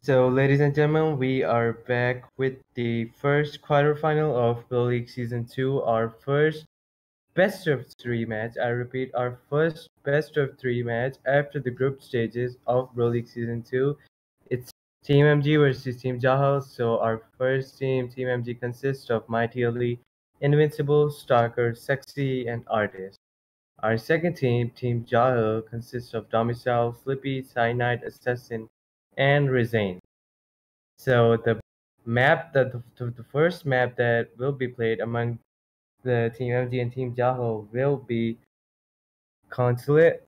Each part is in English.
So, ladies and gentlemen, we are back with the first quarterfinal of Pro League Season 2, our first best of three match. I repeat, our first best of three match after the group stages of Pro League Season 2. It's Team MG versus Team Jahal. So, our first team, Team MG, consists of Mighty Ali, Invincible, Stalker, Sexy, and Artist. Our second team, Team Jahal, consists of Domicile, Flippy, Cyanide, Assassin, and Rezane. So the first map that will be played among the Team MG and Team Jaho will be Consulate.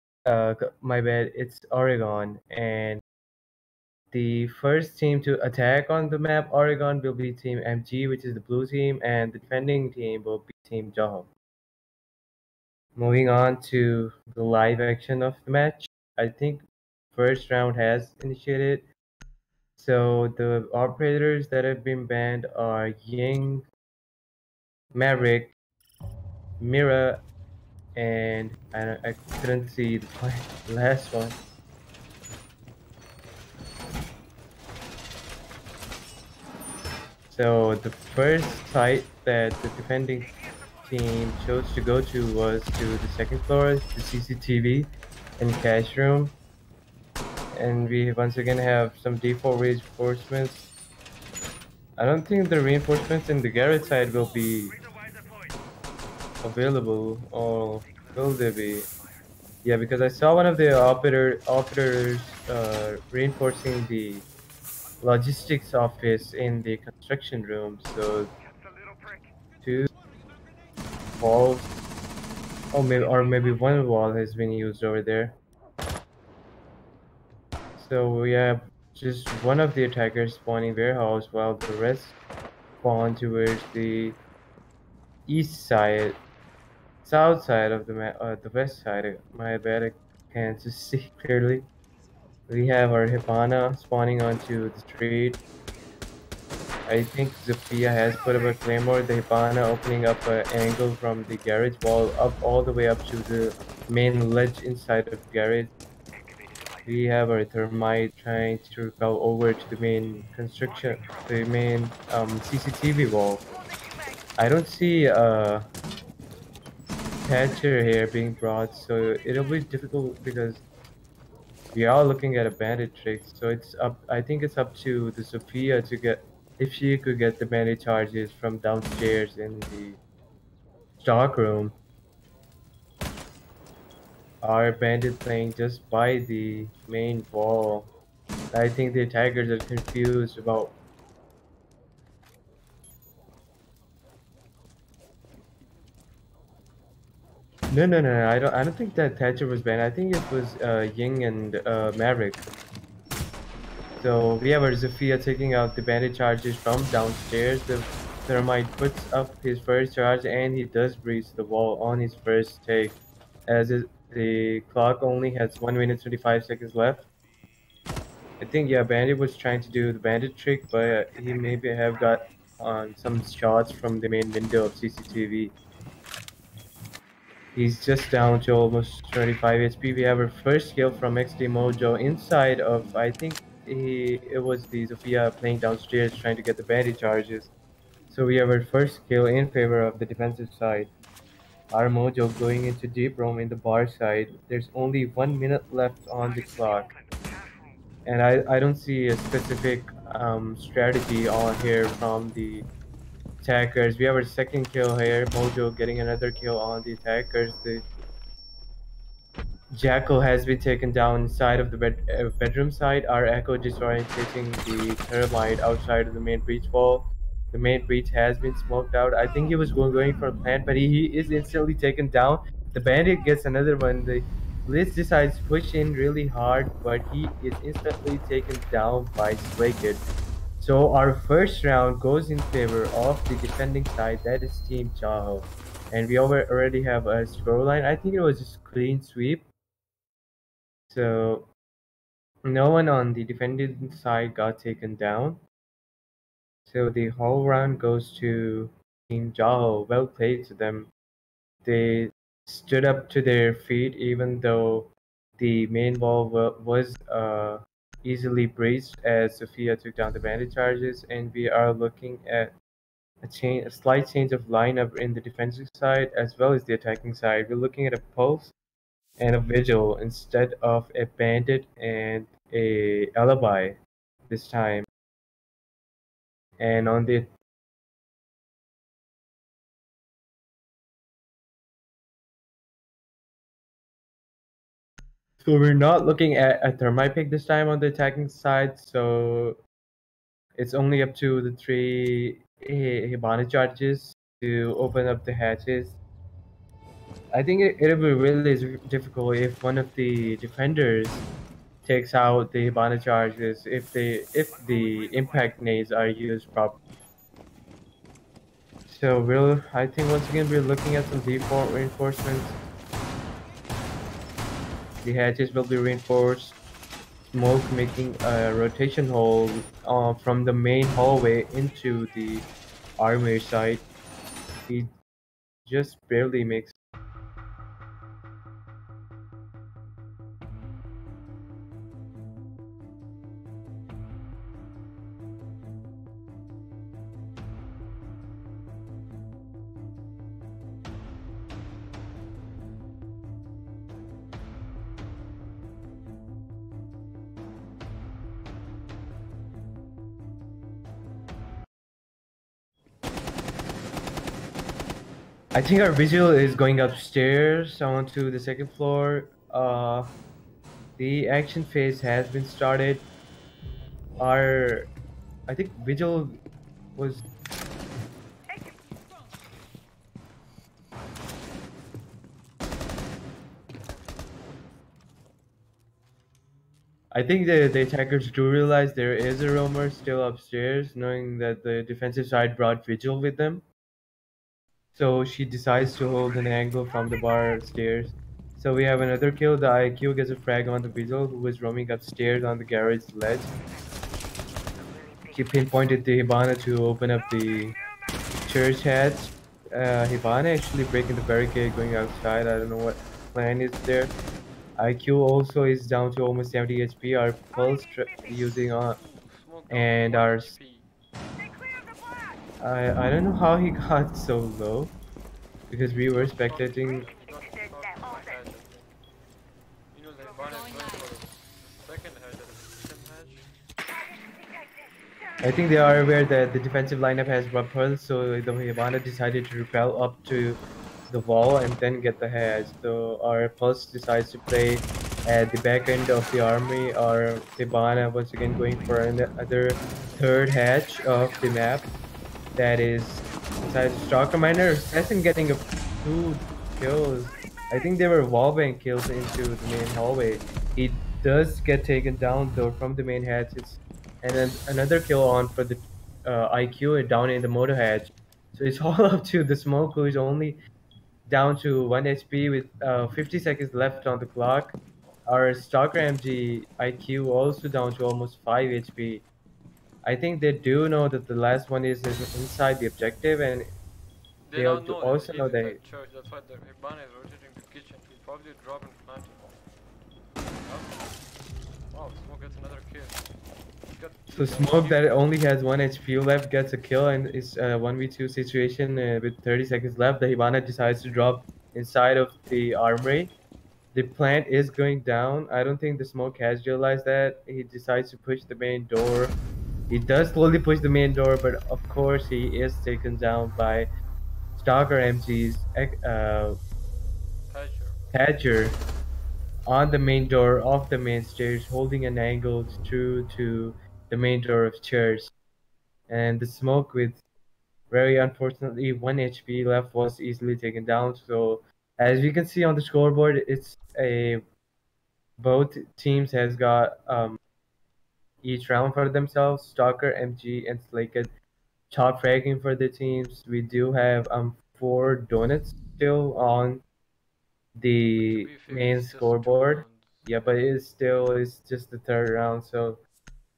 My bad, it's Oregon, and the first team to attack on the map Oregon will be Team MG, which is the blue team, and the defending team will be Team Jaho. Moving on to the live action of the match, I think first round has initiated. So the operators that have been banned are Ying, Maverick, Mira, and I couldn't see the last one. So the first site that the defending team chose to go to was to the second floor, the CCTV and cash room. And we once again have some D4 reinforcements. I don't think the reinforcements in the garage side will be available, or will they be? Yeah, because I saw one of the operators reinforcing the logistics office in the construction room. So two walls, or maybe one wall has been used over there. So we have just one of the attackers spawning warehouse, while the rest spawn towards the east side, south side of the west side. My bad, I can't just see clearly. We have our Hipana spawning onto the street. I think Zofia has put up a claymore, the Hipana opening up an angle from the garage wall up all the way up to the main ledge inside of the garage. We have our thermite trying to go over to the main CCTV wall. I don't see a Thatcher here being brought, so it'll be difficult because we are looking at a bandit trick. So it's up. I think it's up to the Sophia to get, if she could get the bandit charges from downstairs in the stock room. Our bandit playing just by the main wall. I think the attackers are confused about. No. I don't think that Thatcher was banned. I think it was Ying and Maverick. So we have our Zafia taking out the bandit charges from downstairs. The thermite puts up his first charge and he does breach the wall on his first take, as the clock only has 1 minute 25 seconds left. I think, yeah, bandit was trying to do the bandit trick, but he maybe have got on some shots from the main window of CCTV. He's just down to almost 25 HP. We have our first kill from XD Mojo inside of, I think it was the Zofia playing downstairs trying to get the bandit charges. So we have our first kill in favor of the defensive side. Our Mojo going into deep roam in the bar side. There's only 1 minute left on the clock. And I don't see a specific strategy on here from the attackers. We have our second kill here. Mojo getting another kill on the attackers. The Jackal has been taken down inside of the bedroom side. Our Echo disorientating the thermite outside of the main breach wall. The main breach has been smoked out. I think he was going for a plant, but he is instantly taken down. The bandit gets another one. The Blitz decides to push in really hard, but he is instantly taken down by Stray Kid. So our first round goes in favor of the defending side, that is Team Chaho. And we already have a scoreline. I think it was just clean sweep. So no one on the defending side got taken down. So the whole round goes to Team Jaho. Well played to them. They stood up to their feet even though the main wall was easily breached as Sophia took down the bandit charges, and we are looking at a slight change of lineup in the defensive side as well as the attacking side. We're looking at a pulse and a vigil instead of a bandit and a alibi this time. And on the so we're not looking at a thermite pick this time on the attacking side, so it's only up to the three Hibana charges to open up the hatches. I think it'll be really difficult if one of the defenders takes out the Hibana charges if the impact nades are used properly. So I think once again we're looking at some default reinforcements. The hatches will be reinforced. Smoke making a rotation hole from the main hallway into the armory site. He just barely makes. I think our visual is going upstairs onto the second floor. The action phase has been started. Our I think visual was. I think the attackers do realize there is a roamer still upstairs, knowing that the defensive side brought Vigil with them. So she decides to hold an angle from the bar stairs. So we have another kill. The IQ gets a frag on the Vigil, who was roaming upstairs on the garage ledge. She pinpointed the Hibana to open up the church hatch. Hibana actually breaking the barricade going outside. I don't know what plan is there. IQ also is down to almost 70 HP. Our pulse using on Smoke down to and 1 our HP. I don't know how he got so low because we were He got spectating. from my hedge, I think. You know, the Hibana is going for the second hedge, the second hedge. I think they are aware that the defensive lineup has repulse, so the Hibana decided to repel up to the wall and then get the hatch. So our pulse decides to play at the back end of the army. Our Hibana once again going for another third hatch of the map. That is inside the Star Commander. Assassin getting a 2 kills. I think they were wallbang kills into the main hallway. He does get taken down though from the main hatches, and then another kill on for the IQ and down in the motor hatch. So it's all up to the smoke, who is only down to 1 HP with 50 seconds left on the clock. Our Stalker MG IQ also down to almost 5 HP. I think they do know that the last one is inside the objective, and They they don't know that also he's know inside that. church, that's why the Hibana is rotating to kitchen. He'll probably drop and plant him. Wow, Smoke gets another kill. He's got So Smoke that only has 1 HP left gets a kill, and it's a 1v2 situation with 30 seconds left. The Hibana decides to drop inside of the armory. The plant is going down. I don't think the Smoke has realized that. He decides to push the main door. He does slowly push the main door, but of course he is taken down by Stalker MG's Thatcher. Thatcher on the main door of the main stairs, holding an angle true to the main door of church. And the smoke, with very unfortunately 1 HP left, was easily taken down. So as we can see on the scoreboard, it's a both teams has got each round for themselves. Stalker, MG, and Slaked top fragging for the teams. We do have 4 donuts still on To the be fair, main it's just 2 scoreboard. rounds. Yeah, but it's just the third round, so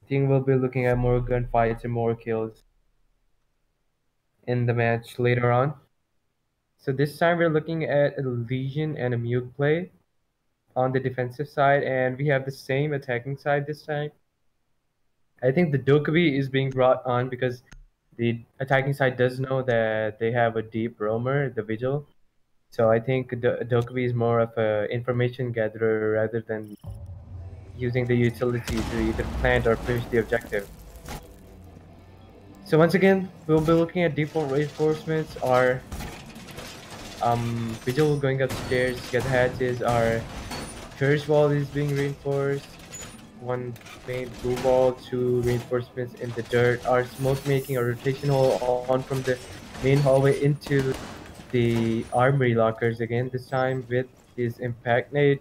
I think we'll be looking at more gunfights and more kills in the match later on. So this time we're looking at a Legion and a Mute play on the defensive side, and we have the same attacking side this time. I think the Dokkaebi is being brought on because the attacking side does know that they have a deep roamer, the Vigil. So I think the Dokkaebi is more of a information gatherer rather than using the utility to either plant or push the objective. So once again, we'll be looking at default reinforcements. Our Vigil going upstairs to get the hatches. Our curse wall is being reinforced. One main blue wall, two reinforcements in the dirt. Our smoke making a rotation hole on from the main hallway into the armory lockers again. This time with his impact nade.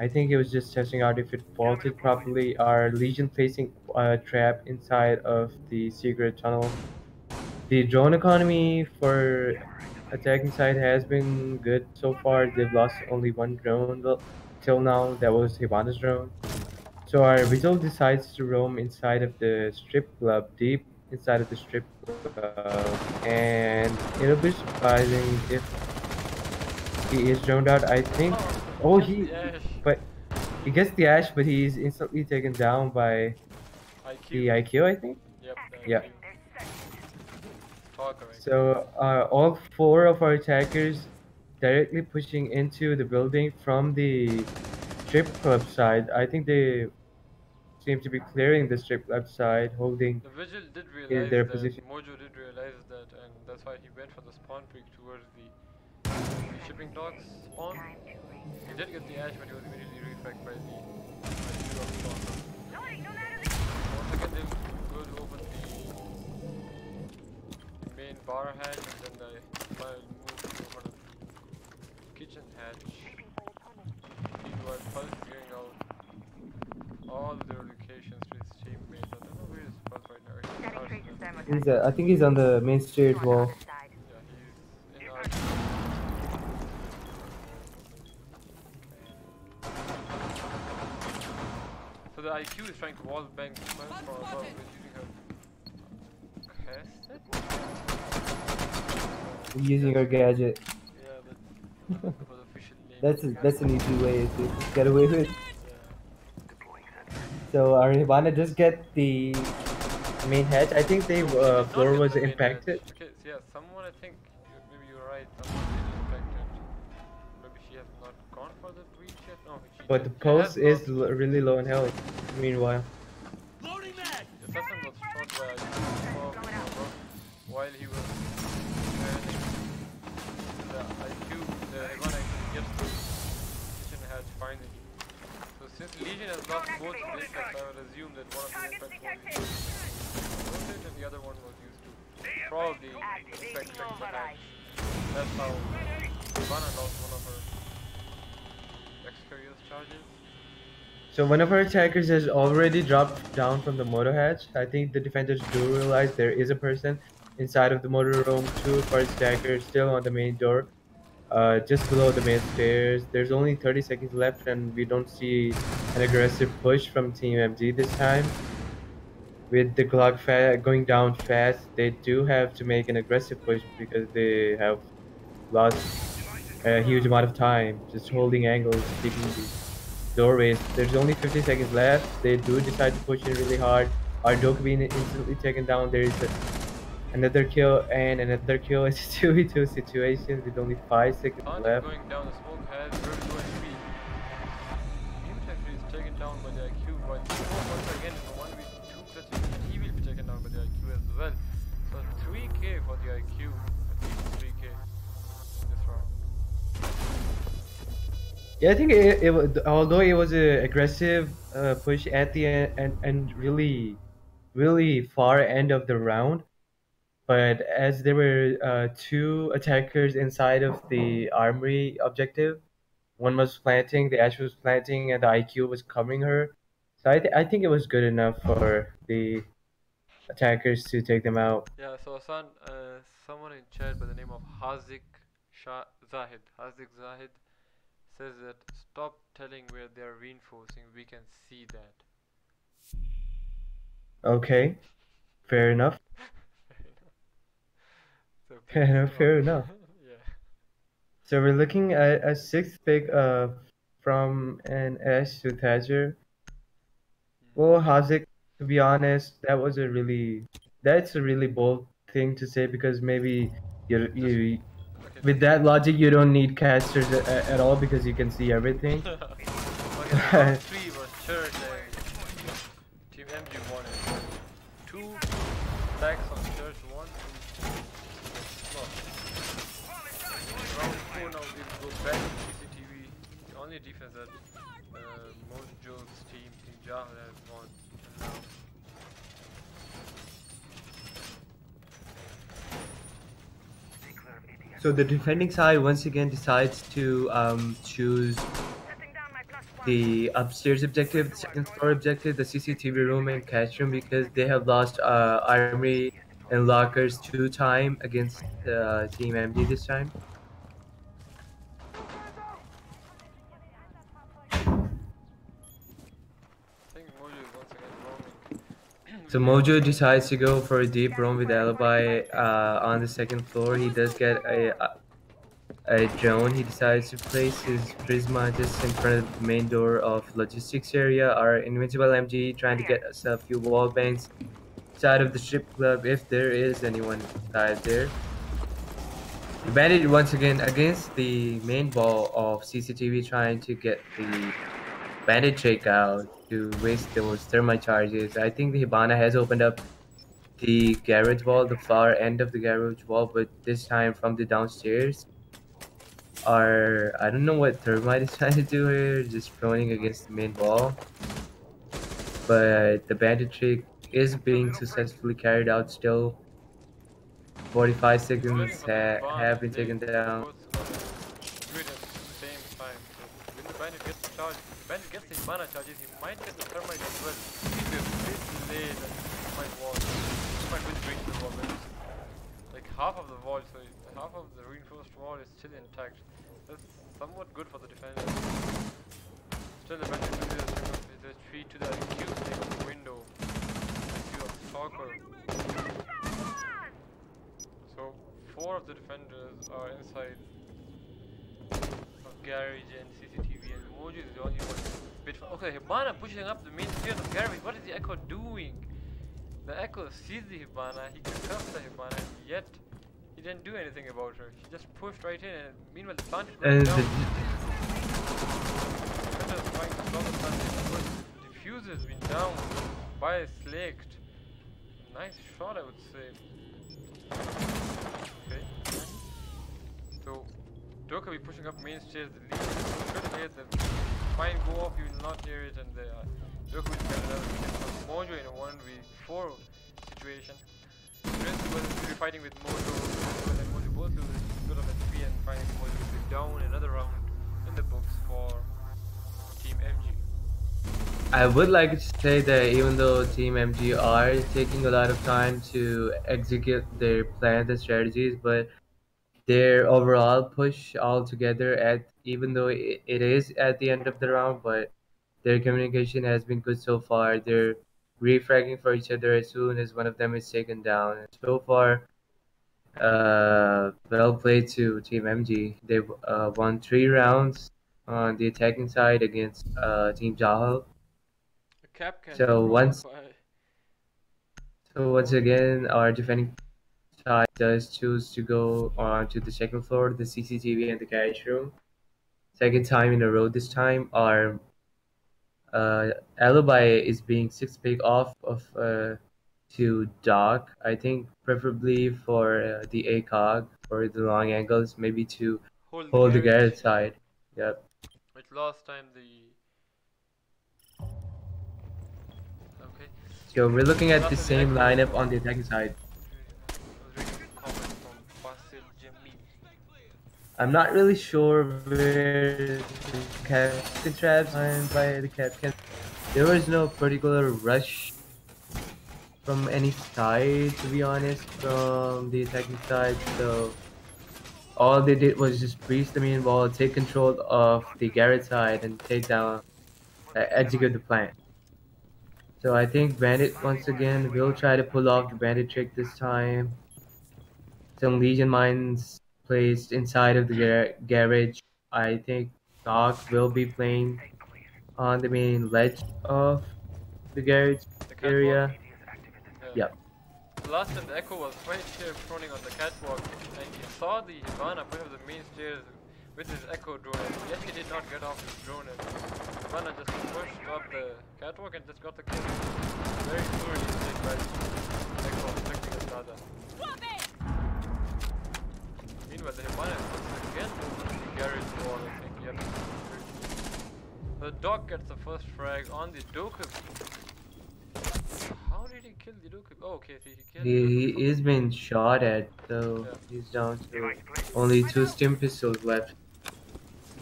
I think it was just testing out if it faulted properly. Our Legion placing a trap inside of the secret tunnel. The drone economy for attacking side has been good so far. They've lost only one drone till now. That was Hibana's drone. So our Vigil decides to roam inside of the strip club, deep inside of the strip club, and it'll be surprising if he is droned out. I think. Oh, Oh, gets the ash. but he gets the ash, but he's instantly taken down by IQ. the IQ. I think. Yep, the Yeah. IQ. Stalker IQ. So all four of our attackers directly pushing into the building from the strip club side. I think they seem to be clearing the strip club side, holding The Vigil did in realize their that, position. Mojo did realize that, and that's why he went for the spawn peak towards the shipping docks spawn. He did get the ash, but he was immediately refragged by the IQ of Stalker. Once again, they'll go to open the main bar hatch, and then the final move to open the kitchen hatch. Meanwhile, Pulse is giving out all their locations to his teammates. I don't know where is Pulse right now. He's in Arsenal. I think he's on the main stairs wall. Yeah, he's in Arsenal. So the IQ is trying to wall bang Pulse from above with using her cassette. Using her gadget. Yeah, but I don't know the official name. That's an easy way to get away with. Yeah. So our Hibana does get the main hatch. I think the No, she did not floor get was the main hatch. impacted. Okay, so yeah, someone I think, maybe you're right, someone did impact it. Maybe she has not gone for the breach yet? No, But the she has pulse is lost. really low in health. Meanwhile, The assassin was shot by a from above while he was turning. The IQ, the Ivan actually gets the kitchen hatch finally. So since Legion has lost both of the impacts, I would assume that one of the impacts was rotate and the other one was used to probably impact the hatch. That's how Ivana lost one of her X-Couriers charges. so one of our attackers has already dropped down from the motor hatch. I think the defenders do realize there is a person inside of the motor room. Two of our attackers still on the main door, just below the main stairs. There's only 30 seconds left, and we don't see an aggressive push from Team MG this time. With the clock going down fast, they do have to make an aggressive push because they have lost a huge amount of time just holding angles, keeping the doorways. There's only 50 seconds left. They do decide to push it really hard. Our Doku being instantly taken down. There is another kill and another kill. It's a 2v2 situation with only 5 seconds Sonic left. going down, the smoke has very low HP. Mutant is taken down by the IQ, but once again in the 1v2 clutch, he will be taken down by the IQ as well. So 3k for the IQ, at least 3k in this round. Yeah, I think although it was a aggressive push at the end and really far end of the round, but as there were two attackers inside of the armory objective, one was planting, the Ash was planting, and the IQ was covering her. So I think it was good enough for the attackers to take them out. Yeah, so Hassan, someone in chat by the name of Hazik Zahid says that stop telling where they are reinforcing, we can see that. Okay, fair enough. So please stop. Fair enough. Yeah. So we're looking at a sixth pick from an Ash to Thatcher. Well, Hazik To be honest, that's a really bold thing to say because maybe Just you okay, with just that logic you don't need casters at all because you can see everything. okay. The round three was Church. Team MG won it. Two attacks on Church, one lost. Round four now we'll go back to CCTV. The only defense that Mojo's team Jahal has won till now. So the defending side once again decides to choose the upstairs objective, the second floor objective, the CCTV room and cash room because they have lost armory and lockers 2 times against Team MD this time. I think Mojo is once again roaming So with the Mojo alibi. decides to go for a deep roam with alibi on the second floor. He does get a drone. He decides to place his Prisma just in front of the main door of logistics area. Our invincible MG trying to get us a few wall bangs side of the strip club if there is anyone inside there. The bandit once again against the main wall of CCTV trying to get the bandit check out to waste those thermite charges. I think the Hibana has opened up the garage wall, the far end of the garage wall, but this time from the downstairs. Are I don't know what Thermite is trying to do here, just proning against the main wall. But the bandit trick is being successfully carried out still. 45 He's waiting seconds for the Hibana. have been taken They down. both gonna do it at the same time. So when the bandit gets the charge, if the bandit gets the Hibana charges, he might get the thermite as well. He'll be a bit delayed at the thermite wall. He might will breach the wall, but it's like half of the wall, so half of the reinforced wall is still intact. That's somewhat good for the defenders. Still, the bandit will do the retreat to the cube next to the window. Cube of Stalker. So, four of the defenders are inside of garage and CCTV, and Mojo is the only one bit. Okay, Hibana pushing up the main stairs of garage. What is the Echo doing? The Echo sees the Hibana, he cuffs the Hibana, and yet he didn't do anything about her. She just pushed right in, and meanwhile the plant is going And down. Defenders trying to stop the plant, but the diffuser has been down by Slaked. Nice shot, I would say. Okay. So, Doka will be pushing up main stairs, the lead should hear the fine go off, you will not hear it, and Doka will get another kill from Mojo in a 1v4 situation. Prince will be fighting with Mojo, and Mojo both lose a bit of HP, and finally Mojo will be down another round in the books for Team MG. I would like to say that even though Team MG are taking a lot of time to execute their plans and strategies, but their overall push altogether at even though it is at the end of the round, but their communication has been good so far. They're refragging for each other as soon as one of them is taken down. And so far, well played to Team MG. They've won 3 rounds on the attacking side against Team JAHAL. A cap can be So broken once by so once again, our defending side does choose to go on to the second floor, the CCTV and the garage room. Second time in a row this time. Our alibi is being 6 pick off of to Doc. I think preferably for the ACOG for the long angles, maybe to hold the hold the garage. garage side. Yep. Which last time the okay. So we're looking at the Last time the same Echo. lineup on the attacking side. I was reading this comment from Basil Jamil. I'm not really sure where the captain traps and by the captain. There was no particular rush from any side, to be honest, from the attacking side. So all they did was just breach the main wall, take control of the garage side, and take down, execute the plan. So I think Bandit once again will try to pull off the Bandit trick this time. Some Legion mines placed inside of the garage. I think Doc will be playing on the main ledge of the garage. The catwalk. area. Yeah. Yep. Last time the Echo was right here proning on the catwalk, and he saw the Hibana push up the main stairs with his Echo drone. And yes, he did not get off his drone, and Hibana just pushed up the catwalk and just got the kill. Very poorly played by the Echo, protecting his brother. Meanwhile, the Hibana is once again over the garage wall, I think. Yep. The dog gets the first frag on the Doku. How did he kill the Doku? Oh, okay, so he killed the Doku from He is being shot at, so yeah. he's down to only 2 stim pistols left.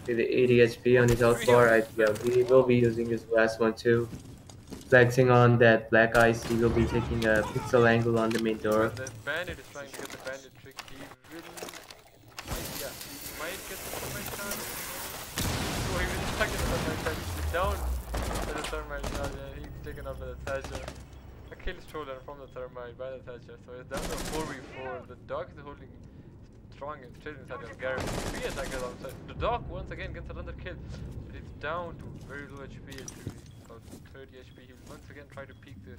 With the 80 HP on his health Three of bar, his he will wow. be using his last one too. Flexing on that black ice, he will be taking a pixel angle on the main Well, door. the bandit is trying to get the bandit trick. He will, yeah, he might get the thermite shot. Oh, he was stuck in the thermite shot. He's down by the thermite shot. Yeah, he's taken up by the Thatcher. A kill stolen from the thermite by the Thatcher. So it's down to a 4v4. The dog is holding strong and straight inside of Garrett. 3 attackers outside. The dog once again gets another kill. But it's down to very low HP actually. About 30 HP. He will once again try to peek the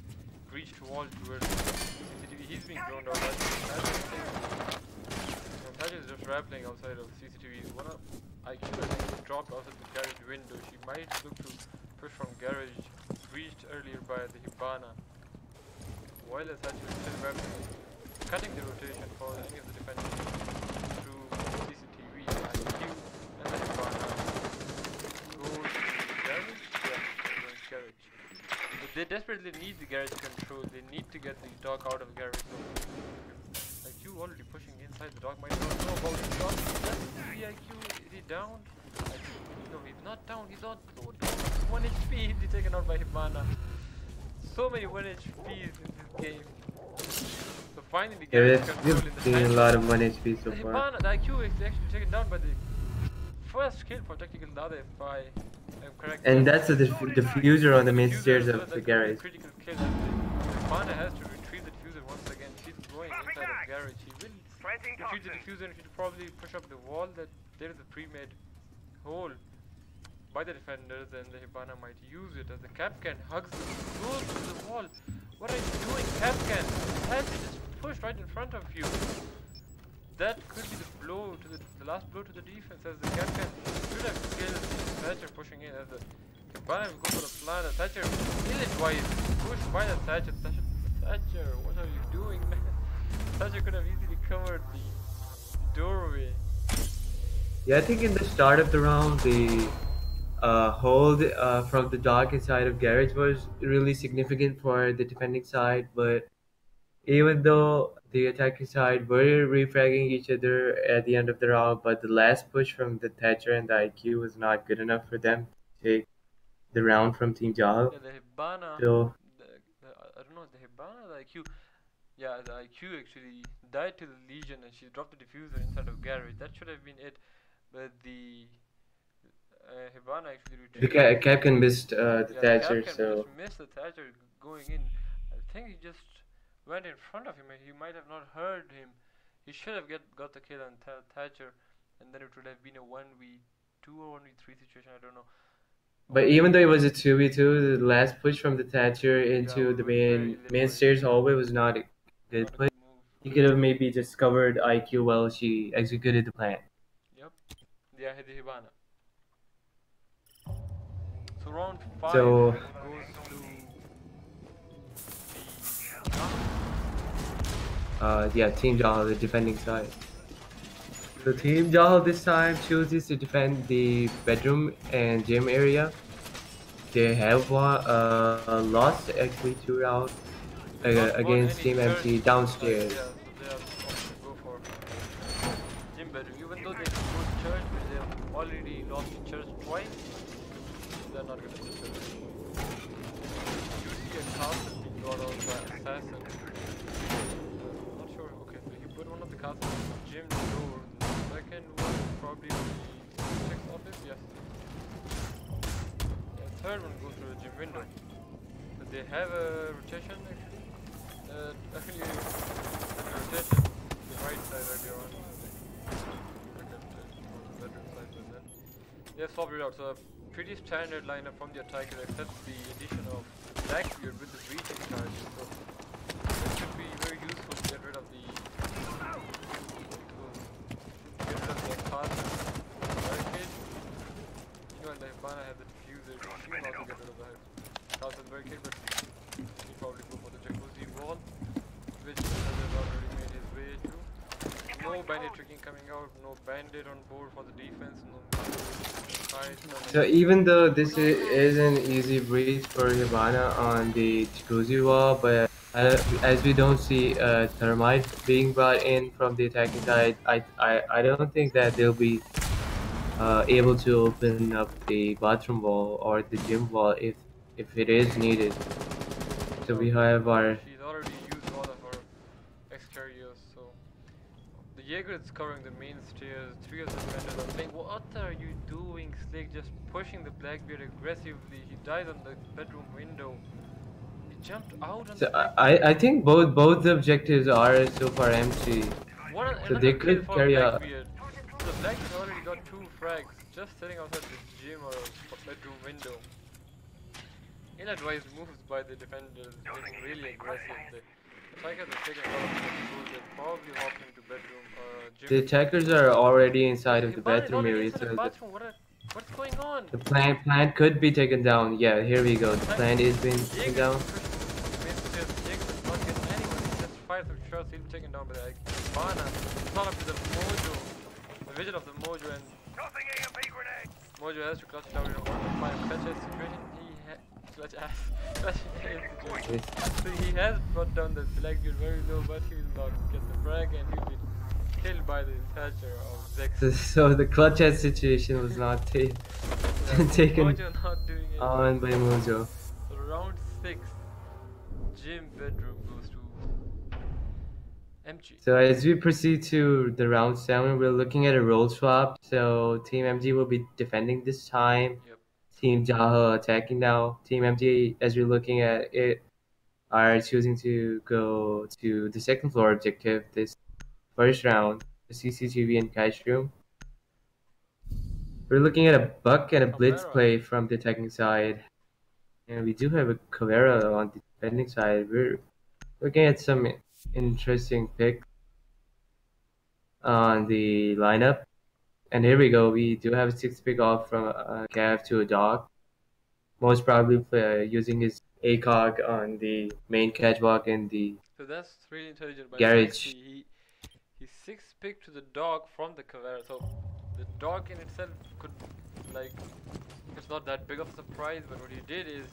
breached wall towards CCTV. He's being thrown out. Thatcher is just rappelling outside of CCTV. One of IQ I think dropped out of the garage window. She might look to push from garage breached earlier by the Hibana. While the Thatcher is still rappelling, cutting the rotation for any of the defenders through CCTV, IQ and the Hibana goes to the garage. Yeah, going to garage. But they desperately need the garage control. They need to get the dog out of garage. So, IQ already pushing inside. The dog might not know about the dog. Just the IQ. Is he down? IQ, no, he's not down. He's on 1 HP. He's taken out by Hibana. So many 1 HPs in this game. So finally the Yeah, garage control we've in the seen a center. lot of 1 HP so The far. Hibana, the IQ is actually taken down by the first kill for tactical Dada, if I am correct. And that's the diffuser on the main stairs Diffuser, of that the could be a garage. critical kill. Hibana has to retrieve the diffuser once again. She's going inside of garage. He will retrieve the diffuser and she'll probably push up the wall. That there is a pre-made hole by the defenders, and the Hibana might use it as the Capcan hugs the close to the wall. What are you doing, Capcan? Has it just pushed right in front of you? That could be the blow to the last blow to the defense, as the Capcan should have killed Thatcher pushing in, as the Hibana will go for the plan. The Thatcher ill-advised, pushed by the Thatcher. Thatcher, what are you doing, man? Thatcher could have easily covered the doorway. Yeah, I think in the start of the round, the hold from the dog inside of garage was really significant for the defending side, but even though the attacking side were refragging each other at the end of the round, but the last push from the Thatcher and the IQ was not good enough for them to take the round from Team Jahal. Yeah, the Hibana, So I don't know, the Hibana, the IQ, yeah, the IQ actually died to the Legion and she dropped the diffuser inside of garage. That should have been it, but the Hibana actually the retrieved. Capcan missed the Yeah, the Thatcher, Capcan so just missed the Thatcher going in. I think he just went in front of him. He might have not heard him. He should have got the kill on Thatcher, and then it would have been a 1v2 or 1v3 situation. I don't know. but even though it was a 2v2, the last push from the Thatcher Yeah, into the very main ill-advised. stairs hallway was not a good Not a push. good move. He could have maybe just covered IQ while she executed the plan. Yep. Yeah, the Hibana. So round 5 So goes to the yeah, Team Jahal, the defending side. So Team Jahal this time chooses to defend the bedroom and gym area. They have lost actually 2 rounds not won against any Team church MC tonight, downstairs. yeah, so they are opting to go for gym bedroom. Even though they go to church, but they have already lost to church twice, they're not gonna do church. You see a castle being brought out by assassin. Not sure, okay, so he put one of the castles on the gym door. The second one probably the check's office, yes. The third one goes through the gym window. But they have a rotation actually. Actually, the rotation the right side earlier on. Look at the bedroom side, but then They swapped it out, so a pretty standard lineup from the attacker except the addition of Blackbeard with the breaching charges. So this could be very useful to get rid of the fast barricade. You know, and the Hibana had the diffuser. She will also get rid of the fast barricade, but he probably go for the jacuzzi wall, which has already made his way to. No bandit tricking coming out, no bandit on board for the defense, no So even though this is an easy breach for Hibana on the jacuzzi wall, but as we don't see thermite being brought in from the attacking side, I don't think that they'll be able to open up the bathroom wall or the gym wall if it is needed. So we have our. She's already used all of her exteriors, so the Jaeger is covering the main stairs. 3 of the defenders are playing. What are you doing, Slick? Just pushing the Blackbeard aggressively. He dies on the bedroom window. He jumped out on So the I think both the objectives are so far empty. So they could carry out. So the Blackbeard already got 2 frags just sitting outside the gym or bedroom window. Ill-advised moves by the defenders, getting really aggressive. The attackers are taking a lot of control. They probably hopped into bedroom or gym. The attackers are already inside of the bedroom area, so what's going on? the plant could be taken down. Yeah, here we go. The plant is being taken down. Just fire some shots, he'll be taken down by the Hibana. It's not up to the Mojo. The vision of the Mojo, and Mojo has to clutch it out in a 1-5 clutch ass situation. So he has brought down the Blackbeard very low, but he will not get the frag and he'll be killed by the Thatcher of Zex. So the clutch ass situation was not taken on by Mojo. So round 6, gym bedroom goes to MG. So as we proceed to the round 7, we're looking at a role swap. So Team MG will be defending this time. Yep. Team JAHAL attacking now. Team MG, as you're looking at it, are choosing to go to the second floor objective this first round, the CCTV and cash room. We're looking at a buck and a blitz play from the attacking side. And we do have a Caveira on the defending side. We're looking at some interesting picks on the lineup. And here we go. We do have a 6th pick off from a Cav to a dog. Most probably using his ACOG on the main catwalk in the so that's really intelligent by garage. He 6th pick to the dog from the Caveira. So the dog in itself could, like, it's not that big of a surprise, but what he did is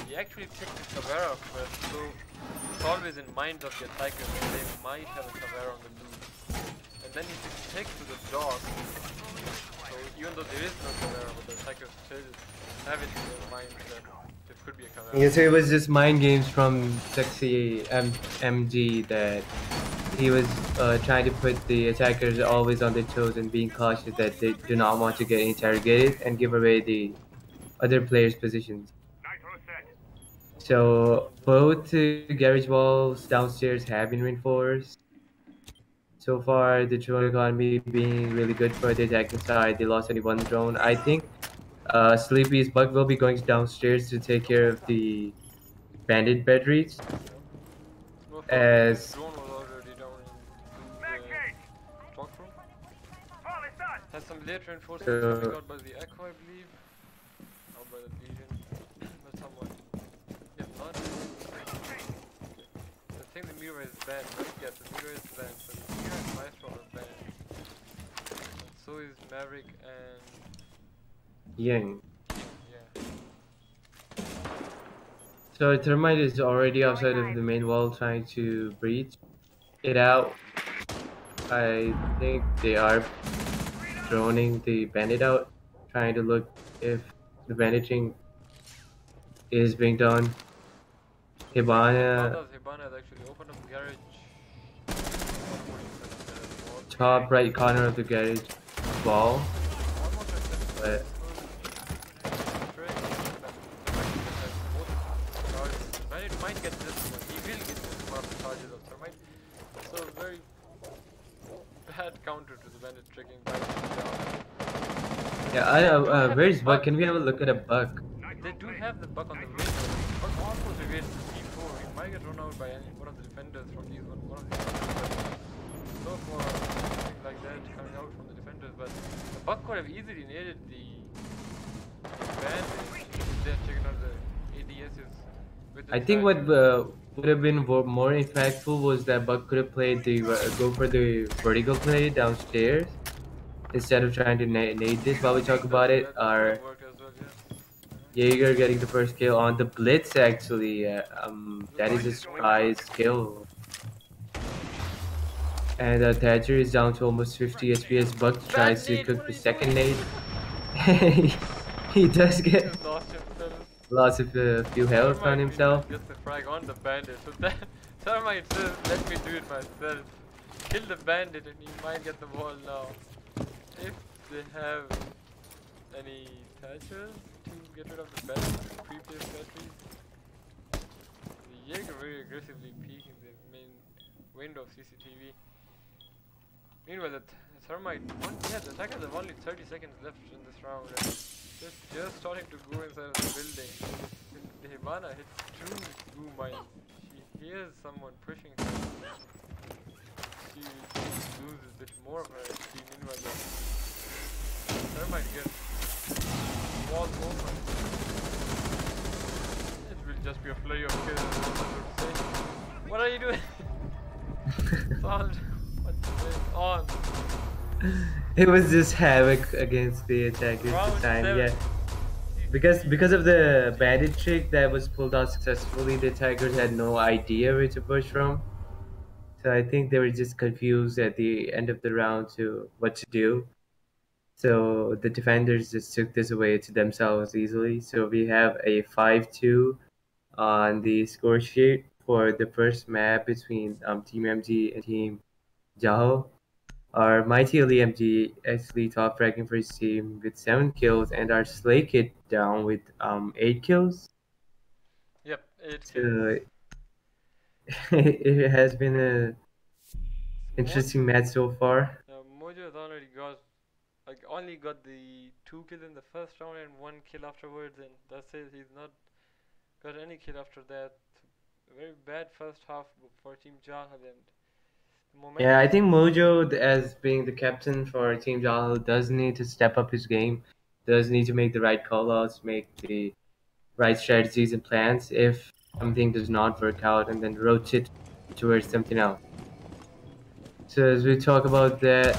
he actually picked the Caveira first. So it's always in mind of the attackers that they might have a Caveira on the loose. And then he takes to the dog. So even though there is no Caveira, but the attackers still have it in their mind that there could be a Caveira. Yeah, so it was just mind games from Sexy MG that he was trying to put the attackers always on their toes and being cautious that they do not want to get interrogated and give away the other players' positions. So both garage walls downstairs have been reinforced. So far, the drone economy being really good for the attacking side. They lost only 1 drone. I think Sleepy's Bug will be going downstairs to take care of the bandit bed reach. As drone was already down in the stock room. Has some late reinforcements coming out by the Echo, I believe. Not by the Legion, but someone. If not, I think the Mira is banned, right? Yes, the Mira is banned. So the Mira and Maestro are banned. And so is Maverick and Yang. Yeah. So Thermite is already outside of the main wall trying to breach it out. I think they are droning the bandit out, trying to look if the banditing is being done. Hibana has actually opened up the garage. top right corner of the garage wall. But Bandit might get this one. He will get this one of the charges of Thermite. So very bad counter to the bandit tricking back to the Yeah, I know. Do have the Where's Buck? bug. Can we have a look at a Buck? They do have the bug on the window. Buck almost reveals C4. He might get run out by one of the defenders from these one of these defenders. So far, nothing like that coming out from the defenders. But the Buck could have easily needed the bandage if they're checking out the ADSs with the I think what Thatcher. would have been more impactful was that Buck could have played the go for the vertical play downstairs instead of trying to nade this. While we talk about it, That could have our worked as well. Yeah. Jaeger getting the first kill on the Blitz actually. The That is a Blitz is going surprise kill. And Thatcher is down to almost 50 SPS. Buck bad tries to nade. cook What are the you second doing? nade. He does He get just lost himself. lots of a few health on Thermite meanwhile himself. gets the frag on the bandit. So that Thermite says, let me do it myself. Kill the bandit and he might get the wall now. If they have any Thatchers to get rid of the batteries, previous batteries. The Jaeger very aggressively peeking the main window of CCTV. Meanwhile, the Thermite, the attackers have only 30 seconds left in this round. And just starting to go inside of the building. The Hibana hits two blue mines. She hears someone pushing her. She loses a bit more of her HP. Meanwhile, the Thermite gets walled open. It will just be a flurry of kills, I would say. What are you doing? Salt, what's going on? It was just havoc against the attackers Round this time, 7. yeah. Because of the bandit trick that was pulled out successfully, the attackers had no idea where to push from. So I think they were just confused at the end of the round to what to do. So the defenders just took this away to themselves easily. So we have a 5-2 on the score sheet for the first map between Team MG and Team JAHAL. Our mighty LEMG actually top ranking for his team with 7 kills, and our Slay Kid down with 8 kills. Yep, 8 kills. So it has been a interesting match so far. Mojo has already got, only got the 2 kills in the first round and 1 kill afterwards, and that's it. He's not got any kill after that. A very bad first half for Team Jahal, and the Yeah, I momentum. think Mojo, as being the captain for Team Jahal, does need to step up his game. Does need to make the right callouts, make the right strategies and plans if something does not work out, and then rotate towards something else. So as we talk about that,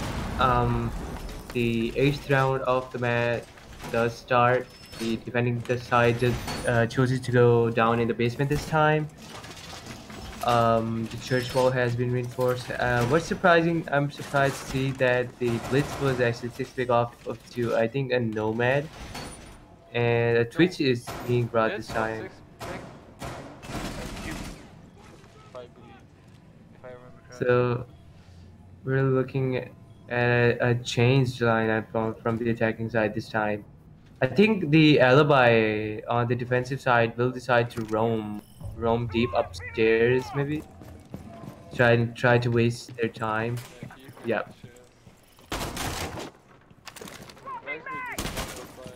the 8th round of the match does start. The defending the side just chooses to go down in the basement this time. The church wall has been reinforced. What's surprising, I'm surprised to see that the blitz was actually 6 pick off of to I think a nomad, and a No, twitch is being brought this this was time. 6 pick and Q, if I believe, if I remember correctly. So we're looking at a changed lineup from the attacking side this time. I think the alibi on the defensive side will decide to roam deep upstairs, maybe try to waste their time. Yeah, keep going Yeah. upstairs. Nicely defended by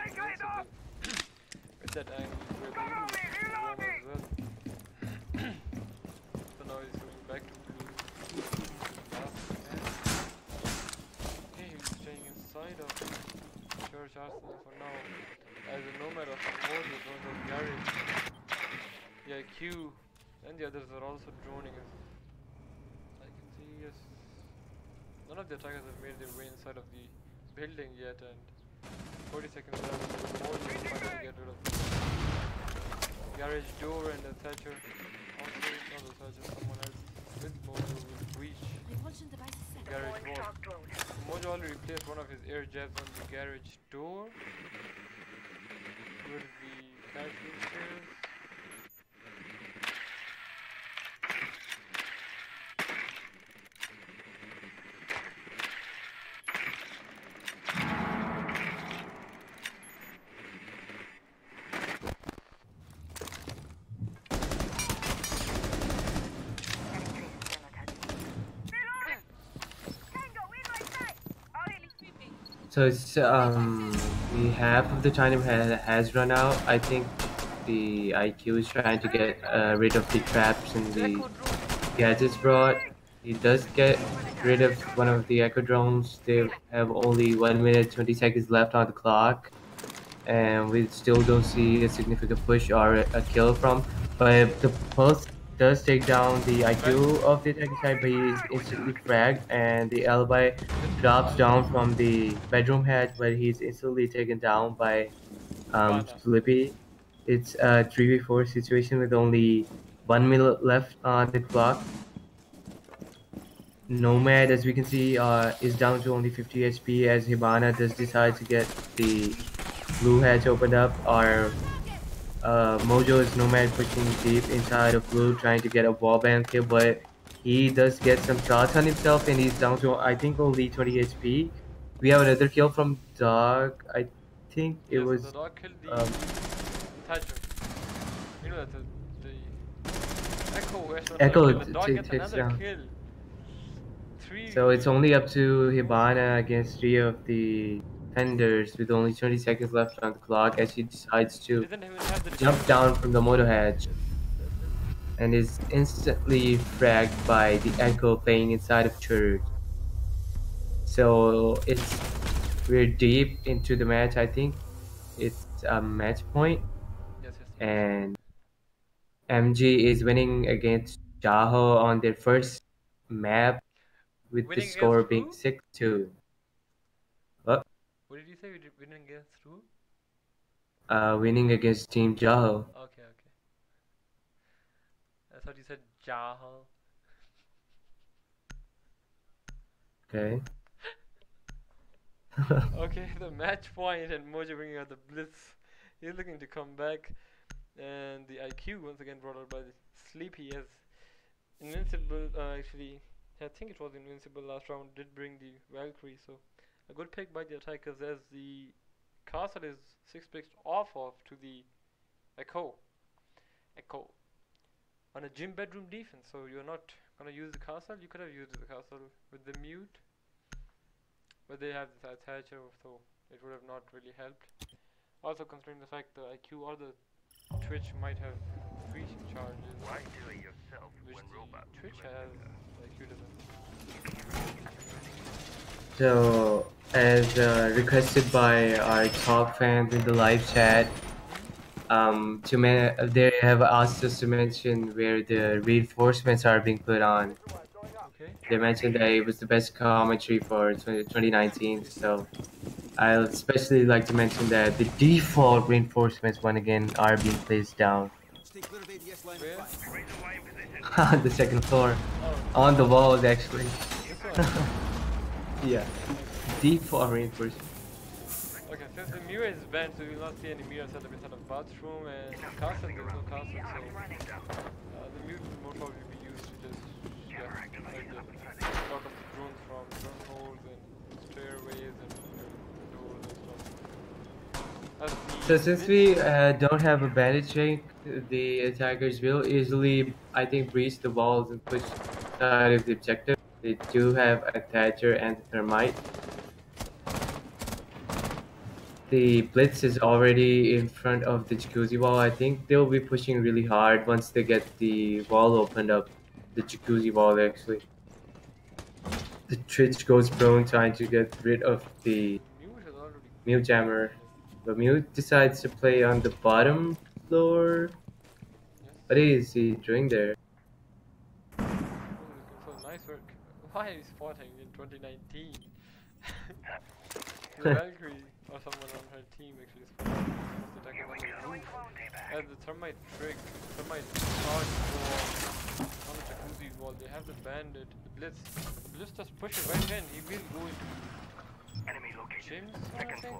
Invincible with that angle where they use roam as well. So now he's going back to blue. Last man. Okay, he's staying inside of Church Arsenal for now. As a nomad of Mojo joins of garage. Yeah, Q and the others are also droning as I can see. Yes, none of the attackers have made their way inside of the building yet, and 40 seconds left. Mojo will finally get rid of the garage door, and the Thatcher also, not the Thatcher, someone else with Mojo will breach the garage wall. Mojo already placed one of his air jabs on the garage door. Will be casual stairs. So it's the half of the time has run out. I think the IQ is trying to get rid of the traps and The the echo drone. gadgets brought. He does get rid of one of the echo drones. They have only 1 minute 20 seconds left on the clock, and we still don't see a significant push or a kill from. But the pulse does take down the IQ Valkyrie. of the attacking side, but he is instantly fragged, and the alibi Gets drops Hibana. down from the bedroom hatch, but he's instantly taken down by Hibana. Slippy. It's a 3v4 situation with only 1 minute left on the clock. Nomad, as we can see, is down to only 50 HP as Hibana does decide to get the blue hatch opened up. Our Mojo is Nomad pushing deep inside of blue, trying to get a wallbang kill, but he does get some shots on himself and he's down to, I think, only 20 HP. We have another kill from Dog. I think it Yes, the was dog killed the um, Thatcher. You know that the Echo has not a Echo kill. The dog gets takes another down. kill. Three. So it's only up to Hibana against three of the defenders with only 20 seconds left on the clock as he decides He to doesn't even have the jump defuse. down from the moto hatch Yes, yes. and is instantly fragged by the Echo playing inside of church. So we're deep into the match. I think it's a match point, Yes, yes, the match point. and MG is winning against JAHAL on their first map with the Winning score against being who? 6-2. What? What did you say? Winning against who? Winning against Team JAHAL. Okay, okay. I thought you said Jahal. Okay. Okay, the match point and Mojo bringing out the Blitz. He's looking to come back. And the IQ once again brought out by the Sleepy as Invincible, actually, I think it was Invincible last round, did bring the Valkyrie, so a good pick by the attackers as the castle is 6 picks off to the Echo. Echo. On a gym bedroom defense, so you're not gonna use the castle, you could have used the castle with the mute, but they have the Thatcher, so it would have not really helped. Also considering the fact the IQ or the Twitch might have breaching charges, which the Twitch has, the IQ doesn't. So, as requested by our top fans in the live chat, they have asked us to mention where the reinforcements are being put on. Okay. They mentioned that it was the best commentary for 2019, so I'll especially like to mention that the default reinforcements, once again, are being placed down Where? on the second floor, Oh, on the walls actually. this one. Yeah, Okay. default reinforcements. Okay, since the mirror is banned, so you will not see any mirror setup inside of bathroom and castle. There's no castle, so the mute will most probably be used to just like the block of the drones from drone holes and stairways and doors and stuff. As So the since we don't have a bandage rank, the attackers will easily, I think, breach the walls and push inside of the objective. They do have a Thatcher and a Thermite. The Blitz is already in front of the Jacuzzi wall. I think they'll be pushing really hard once they get the wall opened up. The Jacuzzi wall, actually. The Twitch goes prone trying to get rid of the mute has already. Mute Jammer. But Mute decides to play on the bottom floor. Yes. What is he doing there? So nice work. Why are you spotting in 2019? The Valkyrie or someone on her team actually spotted the attacker on the roof. As the thermite charge for on the jacuzzi wall, they have the bandit, the blitz. The blitz just pushes right in, he will go into Jim's, I think.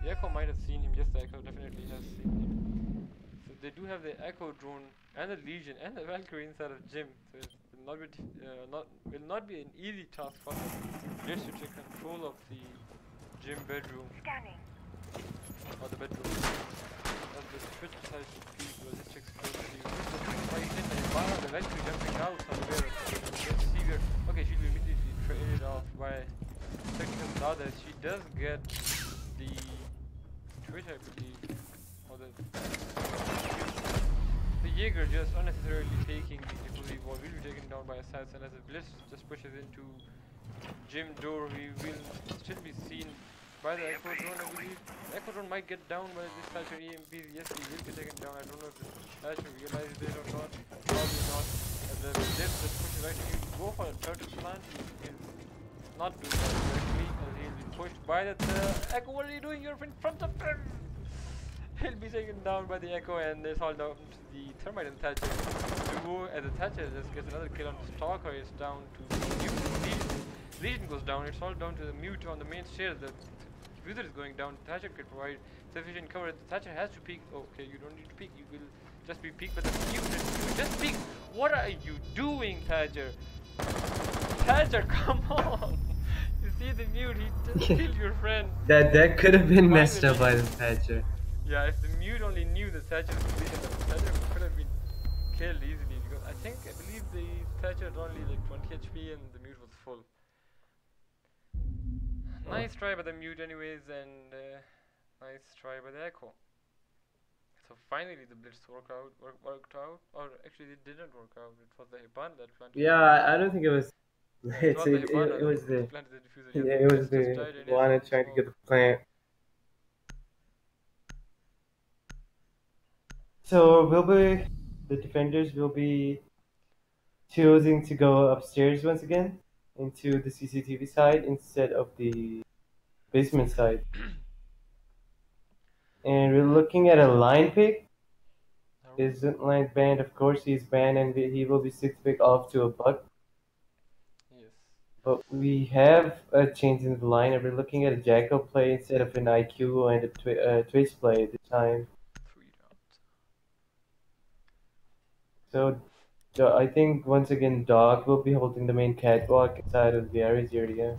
The Echo might have seen him, yes, the Echo definitely has seen him. So they do have the Echo drone and the Legion and the Valkyrie inside of Jim. So it will not be an easy task for them just to take control of the Gym bedroom. Or the bedroom. As the Twitch decides to feed logistics closely. Right in and Ivana the Valkyrie jumping out somewhere. Let's see where. Okay, she'll be immediately traded off by second others, she does get the Twitch, I believe, or the Jaeger just unnecessarily taking the diffusing ball will be taken down by Assassin as the Blitz just pushes into Jim door. He will still be seen by the Echo Drone, I believe. The Echo Drone might get down by this Thatcher EMPs. Yes, he will be taken down. I don't know if the Thatcher realizes it or not. Probably not. As the Blitz just pushes right, he will go for a turtle plant. He is not doing that correctly, and he'll be pushed by the Echo. What are you doing? You're in front of him! He'll be taken down by the Echo, and it's all down to the Thermite and Thatcher. Duo, as the Thatcher just gets another kill on the Stalker, it's down to the Mute. Legion goes down, it's all down to the Mute on the main stairs. The Diffuser is going down, Thatcher can provide sufficient cover. The Thatcher has to peek. Oh, okay, you don't need to peek, you will just be peeked, but the Mute just peek. What are you doing, Thatcher? Thatcher, come on! You see the Mute, he just killed your friend. That could have been messed up by the Thatcher. Yeah, if the Mute only knew the Thatcher's position, the Thatcher could have been killed easily, because I believe the Thatcher had only like 20 HP and the Mute was full. Nice try by the Mute anyways, and nice try by the Echo. So finally the Blitz worked out, or actually it didn't work out, it was the Hibana that planted. Yeah, I don't think it was. It was the Hibana it was the planted the diffuser. yeah, it was the one trying to get the plant. So the defenders will be choosing to go upstairs once again into the CCTV side instead of the basement side. And we're looking at a line pick. Isn't line banned? Of course he's banned, and he will be 6 pick off to a buck. Yes. But we have a change in the line, and we're looking at a Jackal play instead of an IQ and a Twitch play this time. 3 rounds. So I think once again Dog will be holding the main catwalk inside of the garage area.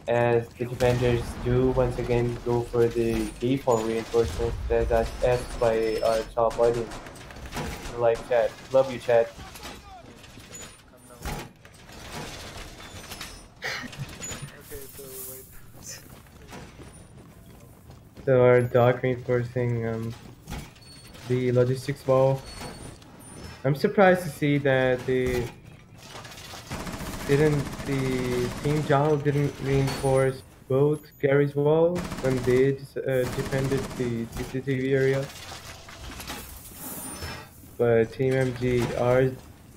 As the defenders do once again go for the default reinforcements as asked by our top audience. Like chat. Love you, chat. Okay, so wait. So our Dog reinforcing the logistics wall. I'm surprised to see that the team JAHAL didn't reinforce both garage walls when they defended the CCTV area. But Team MG are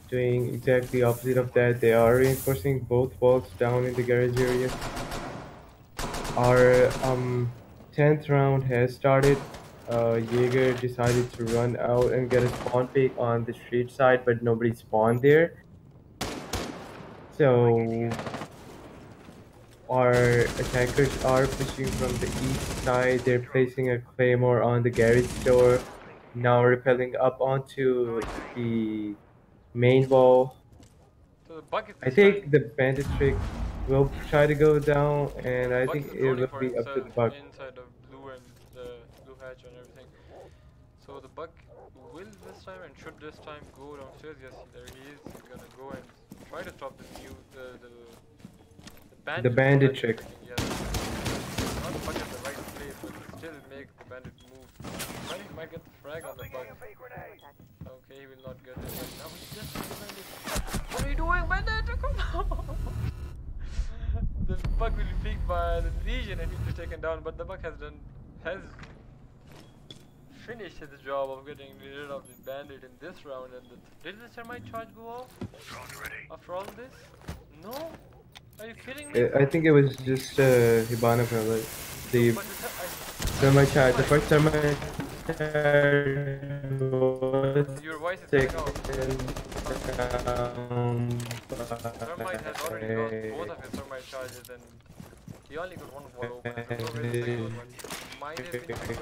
doing exactly opposite of that. They are reinforcing both walls down in the garage area. Our 10th round has started. Jaeger decided to run out and get a spawn pick on the street side, but nobody spawned there. So our attackers are pushing from the east side. They're placing a claymore on the garage door. Now repelling up onto the main wall. So the bucket I think the bandit trick will try to go down, and I think it will be up to the bug. Inside of blue and the blue hatch and everything. So the bug will this time and should this time go downstairs. Yes, there he is. He's gonna go and try to stop the bandit trick. Yes. Not the bug at the right place, but still make the bandit move. He might get the frag on the bug. Okay, he will not get it right now. He just bandit. What are you doing, bandit? Come on! The bug will be picked by the Legion and he'll be taken down, but the bug has finished his job of getting rid of the bandit in this round. And did the thermite charge go off after all this? No? Are you kidding me? I think it was just Hibana pellet. The thermite charge, the first thermite charge was your voice is taken down. Thermite has already lost both of his thermite charges and he only got one wall open. I don't know where the second one went. Might have been taken by the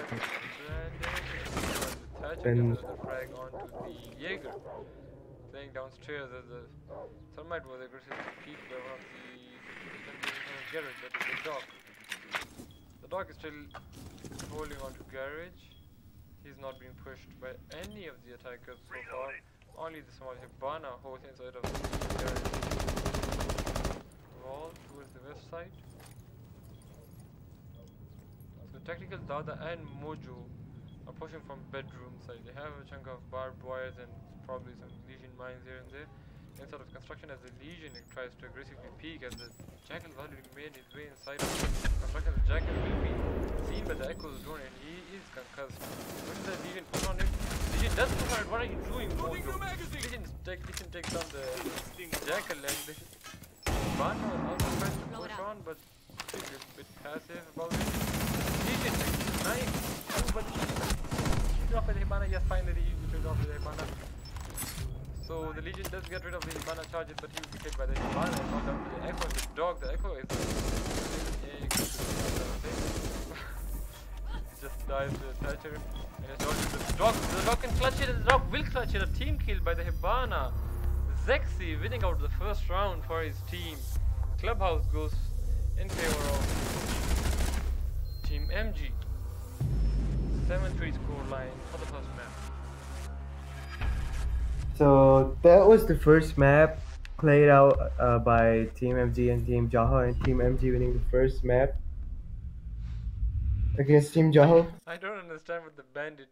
Thatcher gets another frag onto the Jaeger. Playing downstairs as the thermite was aggressive to keep one of the garage, that is the dog. The dog is still holding on to garage. He's not being pushed by any of the attackers so far. Only the small Hibana holds inside of the garage wall towards the west side. Tactical Dada and Mojo are pushing from bedroom side. They have a chunk of barbed wires and probably some Legion mines here and there. Inside of construction as the Legion tries to aggressively peek as the Jackal has already made his way inside of construction. The Jackal will be seen by the Echo's drone and he is concussed. When the Legion push on it, Legion does push on it. What are you doing, Mojo? Legion takes down the Jackal and the Banner also tries to push on, but he's a bit passive about it. Legion, nice. Oh, but he dropped the Hibana. Yes, finally he will drop the Hibana. So the Legion does get rid of the Hibana charges, but he will be hit by the Hibana and knocked down to the Echo. The dog, the Echo is he just dies to the Thatcher. And his dog, the dog can clutch it, and the dog will clutch it. A team kill by the Hibana. Zexy winning out the first round for his team. Clubhouse goes in favor of Team MG. 7-3 score line for the first map. So that was the first map played out by Team MG and Team JAHAL, and Team MG winning the first map against Team JAHAL. I don't understand what the bandit